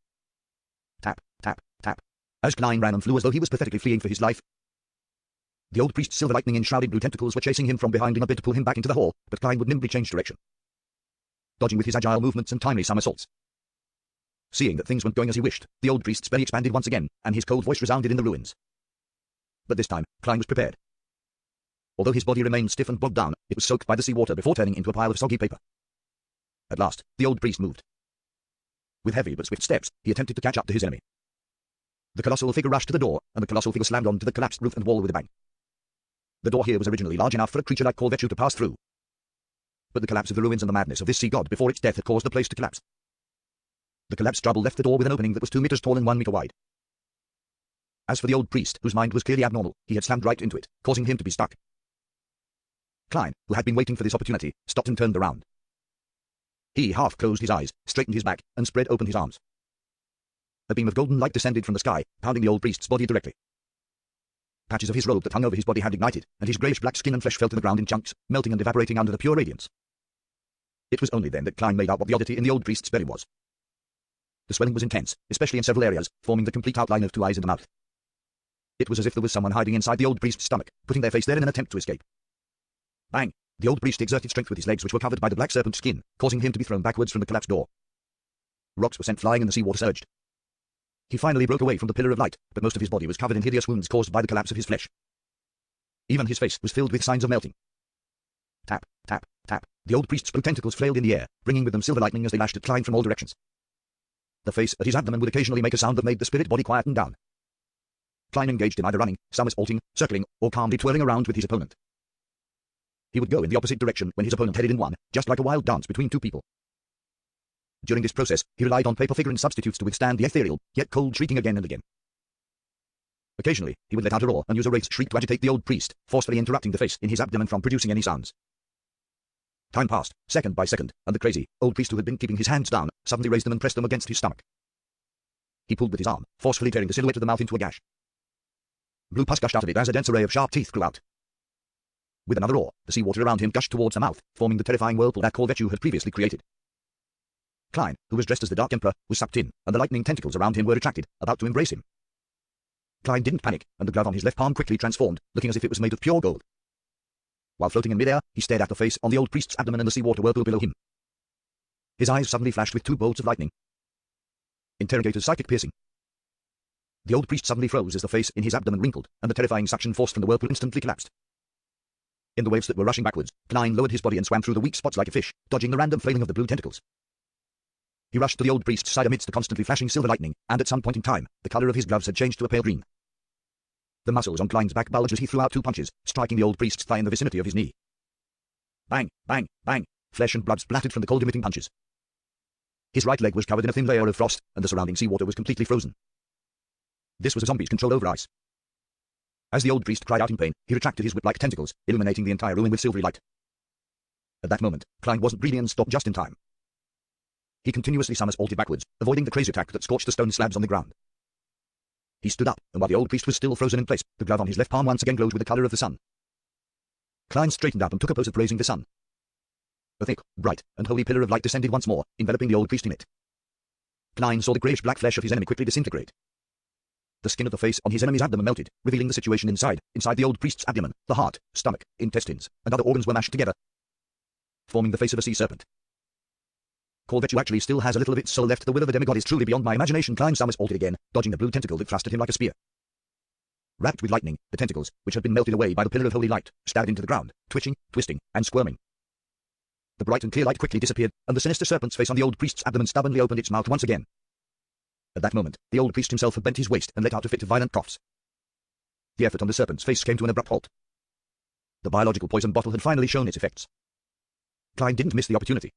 Tap, tap, tap. As Klein ran and flew as though he was pathetically fleeing for his life, the old priest's silver lightning enshrouded blue tentacles were chasing him from behind in a bid to pull him back into the hall, but Klein would nimbly change direction, dodging with his agile movements and timely somersaults. Seeing that things weren't going as he wished, the old priest's belly expanded once again, and his cold voice resounded in the ruins. But this time, Klein was prepared. Although his body remained stiff and bogged down, it was soaked by the seawater before turning into a pile of soggy paper. At last, the old priest moved. With heavy but swift steps, he attempted to catch up to his enemy. The colossal figure rushed to the door, and the colossal figure slammed onto the collapsed roof and wall with a bang. The door here was originally large enough for a creature like Corvetchu to pass through. But the collapse of the ruins and the madness of this sea god before its death had caused the place to collapse. The collapsed rubble left the door with an opening that was 2 meters tall and 1 meter wide. As for the old priest, whose mind was clearly abnormal, he had slammed right into it, causing him to be stuck. Klein, who had been waiting for this opportunity, stopped and turned around. He half closed his eyes, straightened his back, and spread open his arms. A beam of golden light descended from the sky, pounding the old priest's body directly. Patches of his robe that hung over his body had ignited, and his greyish-black skin and flesh fell to the ground in chunks, melting and evaporating under the pure radiance. It was only then that Klein made out what the oddity in the old priest's belly was. The swelling was intense, especially in several areas, forming the complete outline of 2 eyes and a mouth. It was as if there was someone hiding inside the old priest's stomach, putting their face there in an attempt to escape. Bang! The old priest exerted strength with his legs, which were covered by the black serpent skin, causing him to be thrown backwards from the collapsed door. Rocks were sent flying and the seawater surged. He finally broke away from the pillar of light, but most of his body was covered in hideous wounds caused by the collapse of his flesh. Even his face was filled with signs of melting. Tap, tap, tap. The old priest's blue tentacles flailed in the air, bringing with them silver lightning as they lashed at Klein from all directions. The face at his abdomen would occasionally make a sound that made the spirit body quieten down. Klein engaged in either running, somersaulting, circling, or calmly twirling around with his opponent. He would go in the opposite direction when his opponent headed in one, just like a wild dance between 2 people. During this process, he relied on paper figurine substitutes to withstand the ethereal, yet cold shrieking again and again. Occasionally, he would let out a roar and use a raised shriek to agitate the old priest, forcefully interrupting the face in his abdomen from producing any sounds. Time passed, second by second, and the crazy, old priest who had been keeping his hands down, suddenly raised them and pressed them against his stomach. He pulled with his arm, forcefully tearing the silhouette of the mouth into a gash. Blue pus gushed out of it as a dense array of sharp teeth grew out. With another roar, the seawater around him gushed towards the mouth, forming the terrifying whirlpool that Corvetchu had previously created. Klein, who was dressed as the Dark Emperor, was sucked in, and the lightning tentacles around him were retracted, about to embrace him. Klein didn't panic, and the glove on his left palm quickly transformed, looking as if it was made of pure gold. While floating in midair, he stared at the face on the old priest's abdomen and the seawater whirlpool below him. His eyes suddenly flashed with 2 bolts of lightning. Interrogator's psychic piercing. The old priest suddenly froze as the face in his abdomen wrinkled, and the terrifying suction force from the whirlpool instantly collapsed. In the waves that were rushing backwards, Klein lowered his body and swam through the weak spots like a fish, dodging the random flailing of the blue tentacles. He rushed to the old priest's side amidst the constantly flashing silver lightning, and at some point in time, the color of his gloves had changed to a pale green. The muscles on Klein's back bulged as he threw out 2 punches, striking the old priest's thigh in the vicinity of his knee. Bang, bang, bang! Flesh and blood splattered from the cold-emitting punches. His right leg was covered in a thin layer of frost, and the surrounding seawater was completely frozen. This was a zombie's control over ice. As the old priest cried out in pain, he retracted his whip-like tentacles, illuminating the entire ruin with silvery light. At that moment, Klein wasn't breathing and stopped just in time. He continuously somersaulted backwards, avoiding the crazy attack that scorched the stone slabs on the ground. He stood up, and while the old priest was still frozen in place, the glove on his left palm once again glowed with the color of the sun. Klein straightened up and took a pose of praising the sun. A thick, bright, and holy pillar of light descended once more, enveloping the old priest in it. Klein saw the greyish-black flesh of his enemy quickly disintegrate. The skin of the face on his enemy's abdomen melted, revealing the situation inside the old priest's abdomen. The heart, stomach, intestines, and other organs were mashed together, forming the face of a sea serpent. Corvetchu actually still has a little of its soul left. The will of a demigod is truly beyond my imagination. Klein somersaulted again, dodging the blue tentacle that thrust at him like a spear. Wrapped with lightning, the tentacles, which had been melted away by the pillar of holy light, stabbed into the ground, twitching, twisting, and squirming. The bright and clear light quickly disappeared, and the sinister serpent's face on the old priest's abdomen stubbornly opened its mouth once again. At that moment, the old priest himself had bent his waist and let out a fit of violent coughs. The effort on the serpent's face came to an abrupt halt. The biological poison bottle had finally shown its effects. Klein didn't miss the opportunity.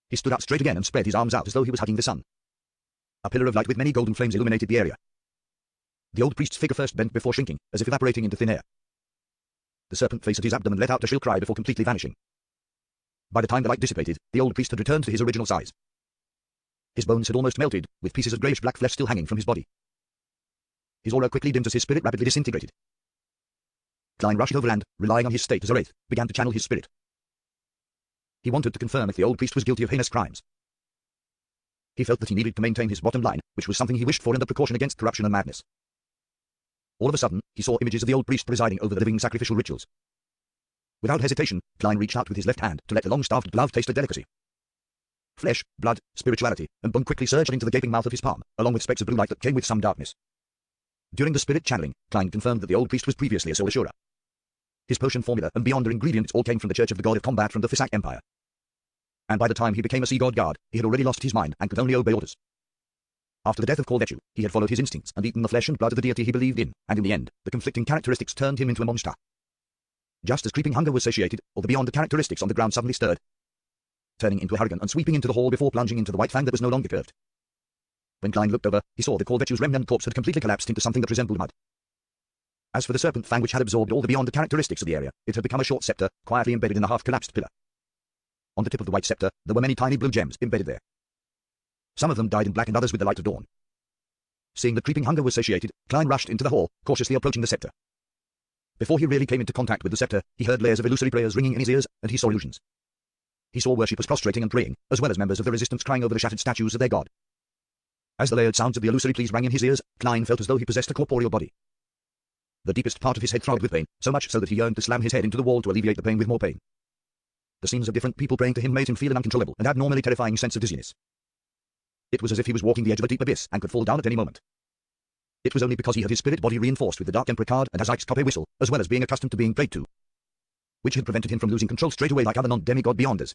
He stood up straight again and spread his arms out as though he was hugging the sun. A pillar of light with many golden flames illuminated the area. The old priest's figure first bent before shrinking, as if evaporating into thin air. The serpent face at his abdomen let out a shrill cry before completely vanishing. By the time the light dissipated, the old priest had returned to his original size. His bones had almost melted, with pieces of greyish-black flesh still hanging from his body. His aura quickly dimmed as his spirit rapidly disintegrated. Klein rushed over and, relying on his state as a wraith, began to channel his spirit. He wanted to confirm if the old priest was guilty of heinous crimes. He felt that he needed to maintain his bottom line, which was something he wished for in the precaution against corruption and madness. All of a sudden, he saw images of the old priest presiding over the living sacrificial rituals. Without hesitation, Klein reached out with his left hand to let the long-starved glove taste a delicacy. Flesh, blood, spirituality, and bone quickly surged into the gaping mouth of his palm, along with specks of blue light that came with some darkness. During the spirit channeling, Klein confirmed that the old priest was previously a soul assurer. His potion formula and beyonder ingredients all came from the Church of the God of Combat from the Fisak Empire. And by the time he became a sea god guard, he had already lost his mind and could only obey orders. After the death of Korvechu, he had followed his instincts and eaten the flesh and blood of the deity he believed in, and in the end, the conflicting characteristics turned him into a monster. Just as creeping hunger was satiated, all the beyond the characteristics on the ground suddenly stirred, turning into a hurricane and sweeping into the hall before plunging into the white fang that was no longer curved. When Klein looked over, he saw that Korvechu's remnant corpse had completely collapsed into something that resembled mud. As for the serpent fang which had absorbed all the beyond the characteristics of the area, it had become a short scepter, quietly embedded in a half-collapsed pillar. On the tip of the white scepter, there were many tiny blue gems embedded there. Some of them died in black and others with the light of dawn. Seeing that creeping hunger was satiated, Klein rushed into the hall, cautiously approaching the scepter. Before he really came into contact with the scepter, he heard layers of illusory prayers ringing in his ears, and he saw illusions. He saw worshippers prostrating and praying, as well as members of the resistance crying over the shattered statues of their god. As the layered sounds of the illusory pleas rang in his ears, Klein felt as though he possessed a corporeal body. The deepest part of his head throbbed with pain, so much so that he yearned to slam his head into the wall to alleviate the pain with more pain. The scenes of different people praying to him made him feel an uncontrollable and abnormally terrifying sense of dizziness. It was as if he was walking the edge of a deep abyss and could fall down at any moment. It was only because he had his spirit body reinforced with the Dark Emperor card and Azik's Kope whistle, as well as being accustomed to being prayed to, which had prevented him from losing control straight away like other non-demigod beyonders.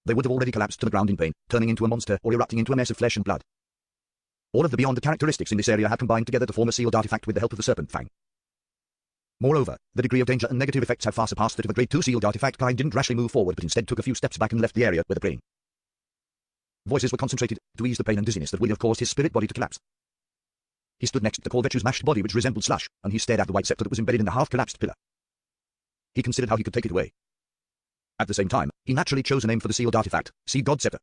They would have already collapsed to the ground in pain, turning into a monster or erupting into a mess of flesh and blood. All of the beyond the characteristics in this area had combined together to form a sealed artifact with the help of the serpent fang. Moreover, the degree of danger and negative effects had far surpassed that of a grade 2 sealed artifact. Klein didn't rashly move forward but instead took a few steps back and left the area where the praying voices were concentrated to ease the pain and dizziness that would have caused his spirit body to collapse. He stood next to Korvechu's mashed body which resembled slush, and he stared at the white scepter that was embedded in the half-collapsed pillar. He considered how he could take it away. At the same time, he naturally chose a name for the sealed artifact, Sea God Scepter.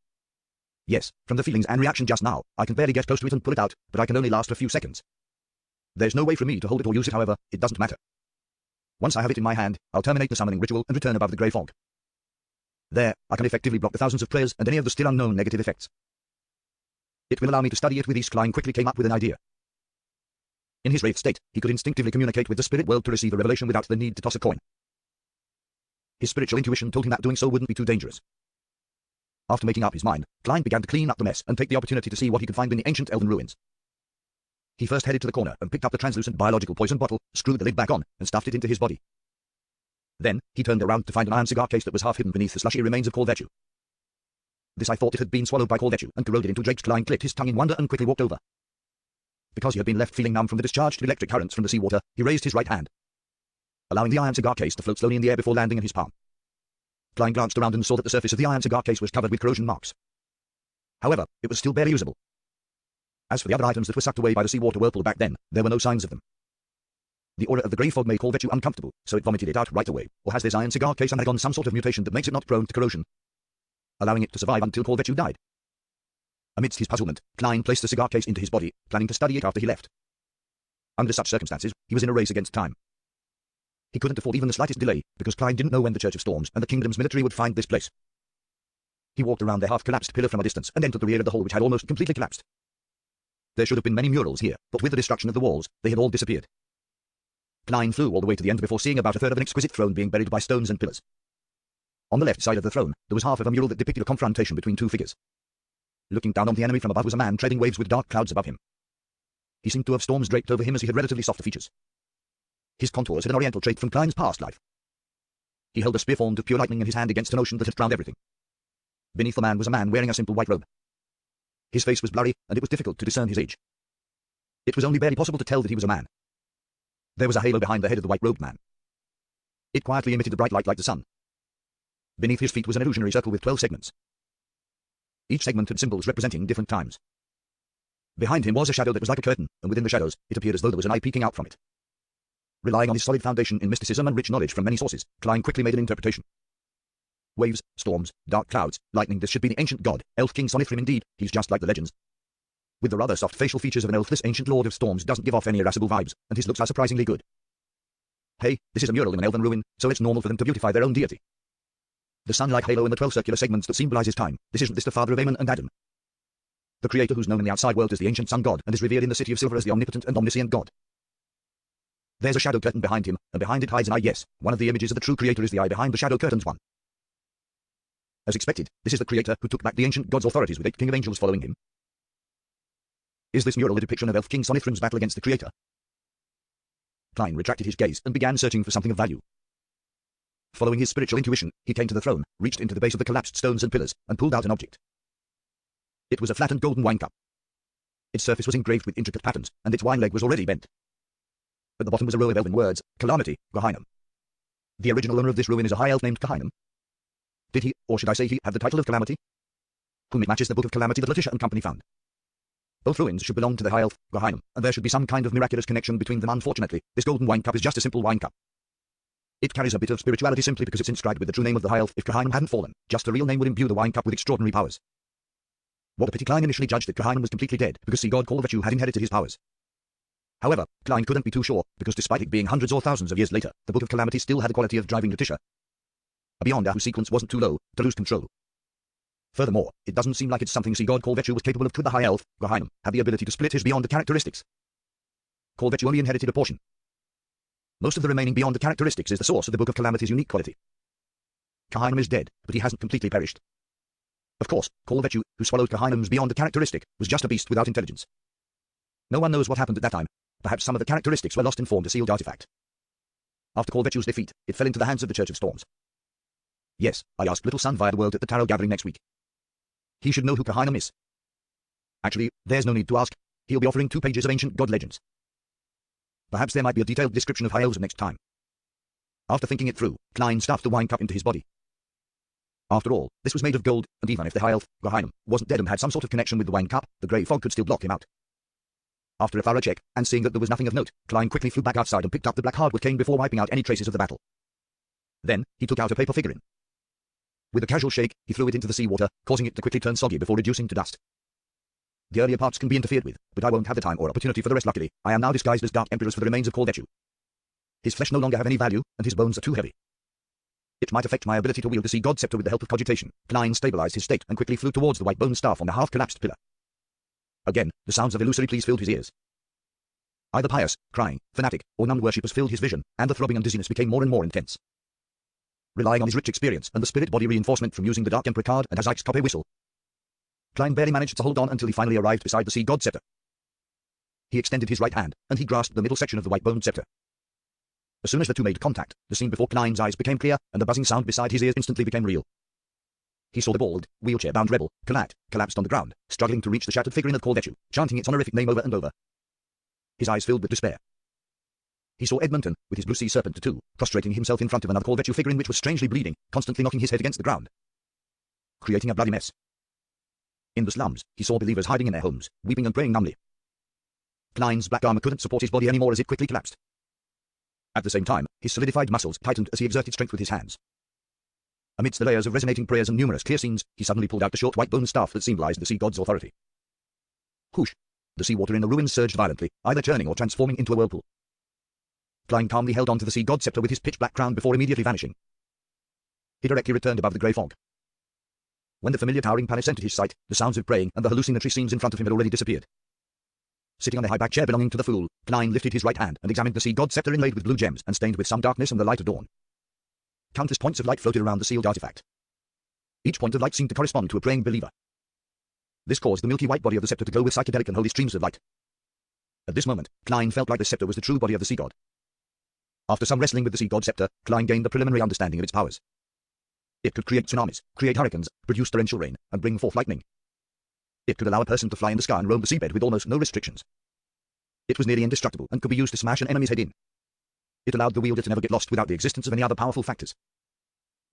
Yes, from the feelings and reaction just now, I can barely get close to it and pull it out, but I can only last a few seconds. There's no way for me to hold it or use it, however, it doesn't matter. Once I have it in my hand, I'll terminate the summoning ritual and return above the grey fog. There, I can effectively block the thousands of prayers and any of the still unknown negative effects. It will allow me to study it with ease. Klein quickly came up with an idea. In his wraith state, he could instinctively communicate with the spirit world to receive a revelation without the need to toss a coin. His spiritual intuition told him that doing so wouldn't be too dangerous. After making up his mind, Klein began to clean up the mess and take the opportunity to see what he could find in the ancient elven ruins. He first headed to the corner and picked up the translucent biological poison bottle, screwed the lid back on, and stuffed it into his body. Then, he turned around to find an iron cigar case that was half hidden beneath the slushy remains of Korvechu. This I thought it had been swallowed by Korvechu and corroded into Drake's. Klein clicked his tongue in wonder and quickly walked over. Because he had been left feeling numb from the discharged electric currents from the seawater, he raised his right hand, allowing the iron cigar case to float slowly in the air before landing in his palm. Klein glanced around and saw that the surface of the iron cigar case was covered with corrosion marks. However, it was still barely usable. As for the other items that were sucked away by the seawater whirlpool back then, there were no signs of them. The aura of the grey fog made Korvechu uncomfortable, so it vomited it out right away. Or has this iron cigar case undergone some sort of mutation that makes it not prone to corrosion, allowing it to survive until Korvechu died? Amidst his puzzlement, Klein placed the cigar case into his body, planning to study it after he left. Under such circumstances, he was in a race against time. He couldn't afford even the slightest delay, because Klein didn't know when the Church of Storms and the Kingdom's military would find this place. He walked around their half-collapsed pillar from a distance and entered the rear of the hall which had almost completely collapsed. There should have been many murals here, but with the destruction of the walls, they had all disappeared. Klein flew all the way to the end before seeing about a third of an exquisite throne being buried by stones and pillars. On the left side of the throne, there was half of a mural that depicted a confrontation between two figures. Looking down on the enemy from above was a man trading waves with dark clouds above him. He seemed to have storms draped over him as he had relatively softer features. His contours had an oriental trait from Klein's past life. He held a spear formed of pure lightning in his hand against an ocean that had drowned everything. Beneath the man was a man wearing a simple white robe. His face was blurry, and it was difficult to discern his age. It was only barely possible to tell that he was a man. There was a halo behind the head of the white-robed man. It quietly emitted a bright light like the sun. Beneath his feet was an illusionary circle with 12 segments. Each segment had symbols representing different times. Behind him was a shadow that was like a curtain, and within the shadows, it appeared as though there was an eye peeking out from it. Relying on his solid foundation in mysticism and rich knowledge from many sources, Klein quickly made an interpretation. Waves, storms, dark clouds, lightning, this should be the ancient god, Elf King Sonithrim indeed, he's just like the legends. With the rather soft facial features of an elf, this ancient lord of storms doesn't give off any irascible vibes, and his looks are surprisingly good. Hey, this is a mural in an elven ruin, so it's normal for them to beautify their own deity. The sun-like halo in the 12 circular segments that symbolizes time, isn't this the father of Aemon and Adam? The creator who's known in the outside world as the ancient sun god, and is revered in the city of Silver as the omnipotent and omniscient god. There's a shadow curtain behind him, and behind it hides an eye. Yes, one of the images of the true creator is the eye behind the shadow curtain's one. As expected, this is the creator who took back the ancient god's authorities with 8 king of angels following him. Is this mural a depiction of Elf King Sonithrim's battle against the creator? Klein retracted his gaze and began searching for something of value. Following his spiritual intuition, he came to the throne, reached into the base of the collapsed stones and pillars, and pulled out an object. It was a flattened golden wine cup. Its surface was engraved with intricate patterns, and its wine leg was already bent. At the bottom was a row of elven words, Calamity, Gehinnom. The original owner of this ruin is a high elf named Gehinnom. Did he, or should I say he, have the title of Calamity? Whom it matches the Book of Calamity that Letitia and company found. Both ruins should belong to the high elf, Gehinnom, and there should be some kind of miraculous connection between them. Unfortunately, this golden wine cup is just a simple wine cup. It carries a bit of spirituality simply because it's inscribed with the true name of the high elf. If Gehinnom hadn't fallen, just a real name would imbue the wine cup with extraordinary powers. What a pity. Klein initially judged that Gehinnom was completely dead, because sea god Kolvechu had inherited his powers. However, Klein couldn't be too sure, because despite it being hundreds or thousands of years later, the Book of Calamity still had the quality of driving Letitia. A beyond whose sequence wasn't too low to lose control. Furthermore, it doesn't seem like it's something sea god Kolvechu was capable of. Could the high elf, Gehinnom, have the ability to split his beyond the characteristics? Kolvechu only inherited a portion. Most of the remaining beyond the characteristics is the source of the Book of Calamity's unique quality. Gehinnom is dead, but he hasn't completely perished. Of course, Kolvechu, who swallowed Gehinnom's beyond the characteristic, was just a beast without intelligence. No one knows what happened at that time. Perhaps some of the characteristics were lost and formed a sealed artifact. After Kolvechu's defeat, it fell into the hands of the Church of Storms. Yes, I asked Little Sun via the world at the Tarot Gathering next week. He should know who Gehinnom is. Actually, there's no need to ask. He'll be offering 2 pages of ancient god legends. Perhaps there might be a detailed description of high elves next time. After thinking it through, Klein stuffed the wine cup into his body. After all, this was made of gold, and even if the high elf, Gehinnom, wasn't dead and had some sort of connection with the wine cup, the grey fog could still block him out. After a thorough check, and seeing that there was nothing of note, Klein quickly flew back outside and picked up the black hardwood cane before wiping out any traces of the battle. Then, he took out a paper figurine. With a casual shake, he threw it into the seawater, causing it to quickly turn soggy before reducing to dust. The earlier parts can be interfered with, but I won't have the time or opportunity for the rest. Luckily, I am now disguised as Dark Emperors for the remains of Kolvechu. His flesh no longer have any value, and his bones are too heavy. It might affect my ability to wield the sea god scepter with the help of cogitation. Klein stabilized his state and quickly flew towards the white bone staff on the half-collapsed pillar. Again, the sounds of illusory pleas filled his ears. Either pious, crying, fanatic, or numbed worshippers filled his vision, and the throbbing and dizziness became more and more intense. Relying on his rich experience and the spirit-body reinforcement from using the Dark Emperor card and Hazaik's Kope whistle, Klein barely managed to hold on until he finally arrived beside the sea god scepter. He extended his right hand, and he grasped the middle section of the white-boned scepter. As soon as the two made contact, the scene before Klein's eyes became clear, and the buzzing sound beside his ears instantly became real. He saw the bald, wheelchair-bound rebel, Kalat, collapsed on the ground, struggling to reach the shattered figurine of Kolvechu, chanting its honorific name over and over. His eyes filled with despair. He saw Edmonton, with his blue sea serpent tattoo, prostrating himself in front of another Kolvechu figurine which was strangely bleeding, constantly knocking his head against the ground, creating a bloody mess. In the slums, he saw believers hiding in their homes, weeping and praying numbly. Klein's black armor couldn't support his body anymore as it quickly collapsed. At the same time, his solidified muscles tightened as he exerted strength with his hands. Amidst the layers of resonating prayers and numerous clear scenes, he suddenly pulled out the short white bone staff that symbolized the sea god's authority. Whoosh! The seawater in the ruins surged violently, either churning or transforming into a whirlpool. Klein calmly held on to the sea god scepter with his pitch-black crown before immediately vanishing. He directly returned above the grey fog. When the familiar towering palace entered his sight, the sounds of praying and the hallucinatory scenes in front of him had already disappeared. Sitting on a high-backed chair belonging to the fool, Klein lifted his right hand and examined the sea god scepter inlaid with blue gems and stained with some darkness and the light of dawn. Countless points of light floated around the sealed artifact. Each point of light seemed to correspond to a praying believer. This caused the milky white body of the scepter to glow with psychedelic and holy streams of light. At this moment, Klein felt like the scepter was the true body of the sea god. After some wrestling with the sea god scepter, Klein gained the preliminary understanding of its powers. It could create tsunamis, create hurricanes, produce torrential rain, and bring forth lightning. It could allow a person to fly in the sky and roam the seabed with almost no restrictions. It was nearly indestructible and could be used to smash an enemy's head in. It allowed the wielder to never get lost without the existence of any other powerful factors.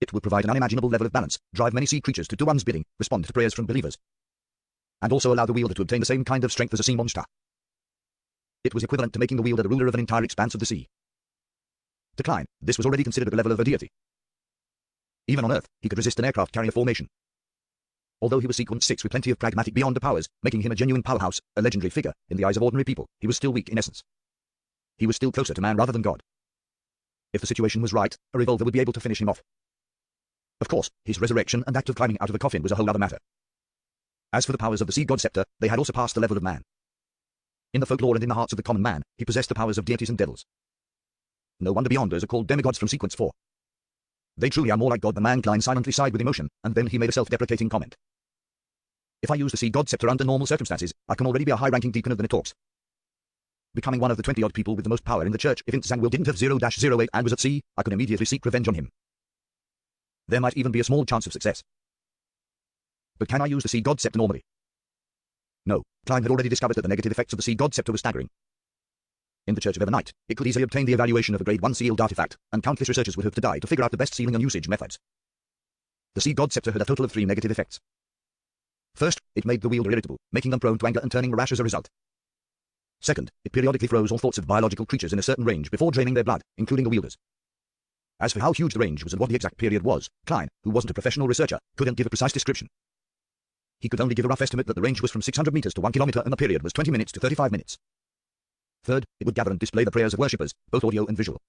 It would provide an unimaginable level of balance, drive many sea creatures to do one's bidding, respond to prayers from believers, and also allow the wielder to obtain the same kind of strength as a sea monster. It was equivalent to making the wielder the ruler of an entire expanse of the sea. To Klein, this was already considered at the level of a deity. Even on Earth, he could resist an aircraft carrier formation. Although he was sequence 6 with plenty of pragmatic beyond the powers, making him a genuine powerhouse, a legendary figure, in the eyes of ordinary people, he was still weak in essence. He was still closer to man rather than God. If the situation was right, a revolver would be able to finish him off. Of course, his resurrection and act of climbing out of the coffin was a whole other matter. As for the powers of the sea god scepter, they had also passed the level of man. In the folklore and in the hearts of the common man, he possessed the powers of deities and devils. No wonder Beyonders are called demigods from sequence 4. They truly are more like God than man. Klein silently sighed with emotion, and then he made a self-deprecating comment. If I use the sea god scepter under normal circumstances, I can already be a high-ranking deacon of the Nitorks. Becoming one of the 20-odd people with the most power in the church, if Zangwill didn't have 0-08 and was at sea, I could immediately seek revenge on him. There might even be a small chance of success. But can I use the sea god scepter normally? No, Klein had already discovered that the negative effects of the sea god scepter were staggering. In the Church of Evernight, it could easily obtain the evaluation of a grade 1 sealed artifact, and countless researchers would have to die to figure out the best sealing and usage methods. The sea god scepter had a total of 3 negative effects. First, it made the wielder irritable, making them prone to anger and turning rash as a result. Second, it periodically froze all thoughts of biological creatures in a certain range before draining their blood, including the wielders. As for how huge the range was and what the exact period was, Klein, who wasn't a professional researcher, couldn't give a precise description. He could only give a rough estimate that the range was from 600 meters to 1 kilometer and the period was 20 minutes to 35 minutes. Third, it would gather and display the prayers of worshippers, both audio and visual.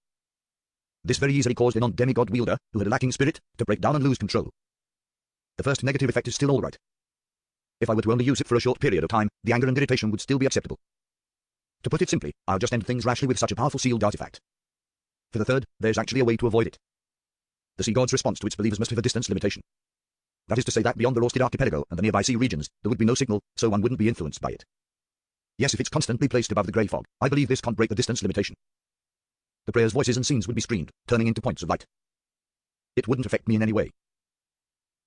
This very easily caused a non-demigod wielder, who had a lacking spirit, to break down and lose control. The first negative effect is still all right. If I were to only use it for a short period of time, the anger and irritation would still be acceptable. To put it simply, I'll just end things rashly with such a powerful sealed artifact. For the third, there's actually a way to avoid it. The sea god's response to its believers must have a distance limitation. That is to say that beyond the Rorsted archipelago and the nearby sea regions, there would be no signal, so one wouldn't be influenced by it. Yes, if it's constantly placed above the grey fog, I believe this can't break the distance limitation. The prayers, voices and scenes would be streamed, turning into points of light. It wouldn't affect me in any way.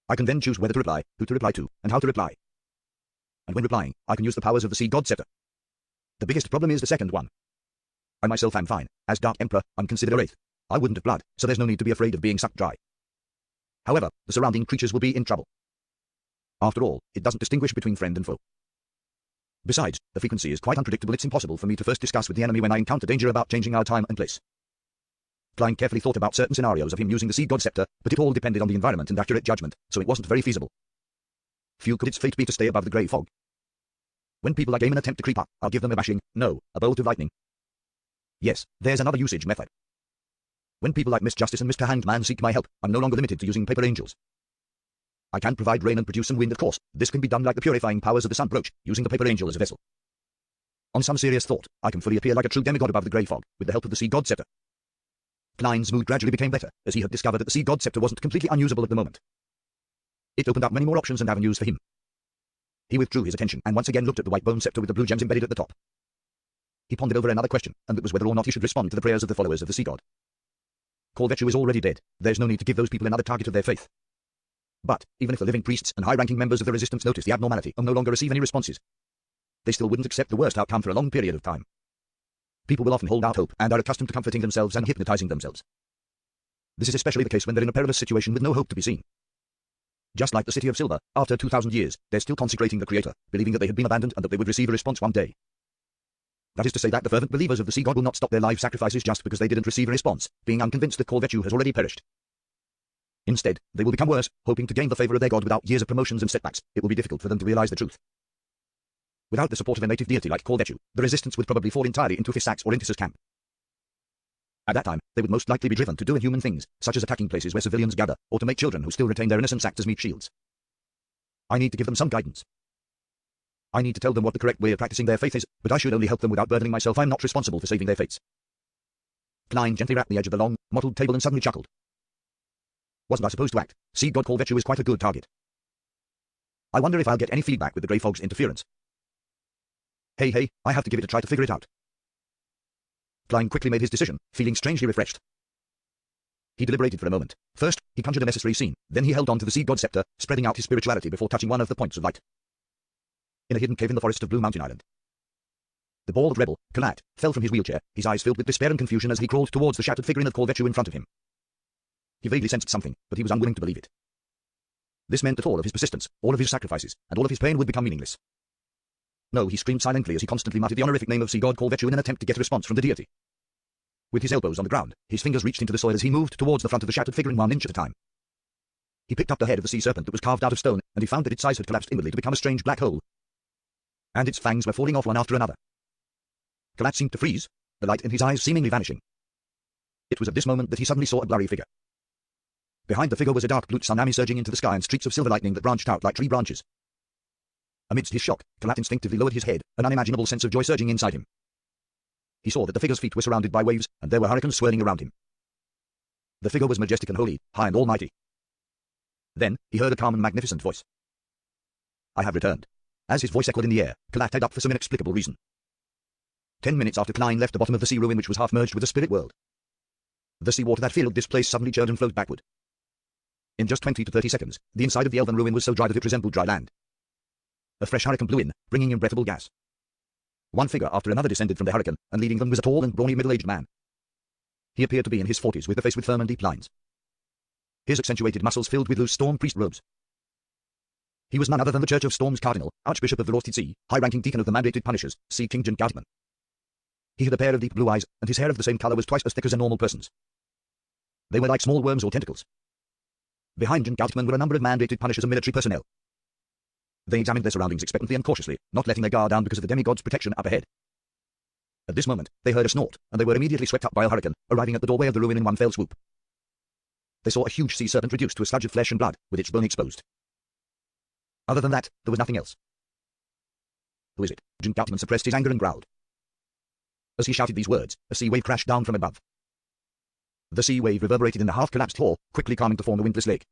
I can then choose whether to reply, who to reply to, and how to reply. And when replying, I can use the powers of the sea god scepter. The biggest problem is the second one. I myself am fine. As Dark Emperor, I'm considered a wraith. I wouldn't have blood, so there's no need to be afraid of being sucked dry. However, the surrounding creatures will be in trouble. After all, it doesn't distinguish between friend and foe. Besides, the frequency is quite unpredictable. It's impossible for me to first discuss with the enemy when I encounter danger about changing our time and place. Klein carefully thought about certain scenarios of him using the sea god scepter, but it all depended on the environment and accurate judgment, so it wasn't very feasible. Few could its fate be to stay above the grey fog. When people like Aemon attempt to creep up, I'll give them a bashing, no, a bolt of lightning. Yes, there's another usage method. When people like Miss Justice and Mr. Hanged Man seek my help, I'm no longer limited to using paper angels. I can provide rain and produce some wind, of course. This can be done like the purifying powers of the sun brooch, using the paper angel as a vessel. On some serious thought, I can fully appear like a true demigod above the grey fog, with the help of the sea god scepter. Klein's mood gradually became better, as he had discovered that the sea god scepter wasn't completely unusable at the moment. It opened up many more options and avenues for him. He withdrew his attention and once again looked at the white bone scepter with the blue gems embedded at the top. He pondered over another question, and that was whether or not he should respond to the prayers of the followers of the sea god. Corvetchu is already dead. There's no need to give those people another target of their faith. But, even if the living priests and high-ranking members of the resistance notice the abnormality and no longer receive any responses, they still wouldn't accept the worst outcome for a long period of time. People will often hold out hope and are accustomed to comforting themselves and hypnotizing themselves. This is especially the case when they're in a perilous situation with no hope to be seen. Just like the City of Silver, after 2,000 years, they're still consecrating the Creator, believing that they had been abandoned and that they would receive a response one day. That is to say that the fervent believers of the sea god will not stop their life sacrifices just because they didn't receive a response, being unconvinced that Corvetchu has already perished. Instead, they will become worse, hoping to gain the favor of their god without years of promotions and setbacks. It will be difficult for them to realize the truth. Without the support of a native deity like Corvetchu, the resistance would probably fall entirely into Fisax or Intis's camp. At that time, they would most likely be driven to do inhuman things, such as attacking places where civilians gather, or to make children who still retain their innocence act as meat shields. I need to give them some guidance. I need to tell them what the correct way of practicing their faith is, but I should only help them without burdening myself. I'm not responsible for saving their fates. Klein gently rapped the edge of the long, mottled table and suddenly chuckled. Wasn't I supposed to act? Sea god Corvetchu is quite a good target. I wonder if I'll get any feedback with the Grey Fog's interference. Hey, I have to give it a try to figure it out. Klein quickly made his decision, feeling strangely refreshed. He deliberated for a moment. First, he conjured a necessary scene, then he held on to the sea god scepter, spreading out his spirituality before touching one of the points of light. In a hidden cave in the forest of Blue Mountain Island, the bald rebel, Kalat, fell from his wheelchair, his eyes filled with despair and confusion as he crawled towards the shattered figurine of Corvetchu in front of him. He vaguely sensed something, but he was unwilling to believe it. This meant that all of his persistence, all of his sacrifices, and all of his pain would become meaningless. No, he screamed silently as he constantly muttered the honorific name of sea god Corvetu in an attempt to get a response from the deity. With his elbows on the ground, his fingers reached into the soil as he moved towards the front of the shattered figure in 1 inch at a time. He picked up the head of the sea serpent that was carved out of stone, and he found that its size had collapsed inwardly to become a strange black hole. And its fangs were falling off one after another. Kalat seemed to freeze, the light in his eyes seemingly vanishing. It was at this moment that he suddenly saw a blurry figure. Behind the figure was a dark blue tsunami surging into the sky and streaks of silver lightning that branched out like tree branches. Amidst his shock, Kalat instinctively lowered his head, an unimaginable sense of joy surging inside him. He saw that the figure's feet were surrounded by waves, and there were hurricanes swirling around him. The figure was majestic and holy, high and almighty. Then, he heard a calm and magnificent voice. I have returned. As his voice echoed in the air, Kalat headed up for some inexplicable reason. 10 minutes after Klein left the bottom of the sea ruin which was half merged with the spirit world. The seawater that filled this place suddenly churned and flowed backward. In just 20 to 30 seconds, the inside of the elven ruin was so dry that it resembled dry land. A fresh hurricane blew in, bringing in breathable gas. One figure after another descended from the hurricane, and leading them was a tall and brawny middle-aged man. He appeared to be in his 40s with a face with firm and deep lines. His accentuated muscles filled with loose storm priest robes. He was none other than the Church of Storm's Cardinal, Archbishop of the Lost Sea, high-ranking deacon of the mandated punishers, Sea King Jin-Galtman. He had a pair of deep blue eyes, and his hair of the same color was twice as thick as a normal person's. They were like small worms or tentacles. Behind Jin-Galtman were a number of mandated punishers and military personnel. They examined their surroundings expectantly and cautiously, not letting their guard down because of the demigod's protection up ahead. At this moment, they heard a snort, and they were immediately swept up by a hurricane, arriving at the doorway of the ruin in one fell swoop. They saw a huge sea serpent reduced to a sludge of flesh and blood, with its bone exposed. Other than that, there was nothing else. Who is it? Jin-Galtman suppressed his anger and growled. As he shouted these words, a sea wave crashed down from above. The sea wave reverberated in the half-collapsed hall, quickly calming to form a windless lake.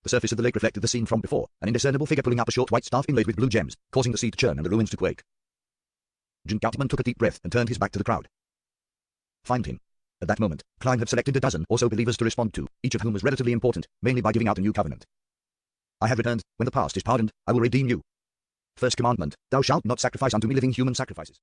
The surface of the lake reflected the scene from before, an indiscernible figure pulling up a short white staff inlaid with blue gems, causing the sea to churn and the ruins to quake. Jin-Galtman took a deep breath and turned his back to the crowd. Find him. At that moment, Klein had selected a dozen or so believers to respond to, each of whom was relatively important, mainly by giving out a new covenant. I have returned. When the past is pardoned, I will redeem you. First commandment, thou shalt not sacrifice unto me living human sacrifices.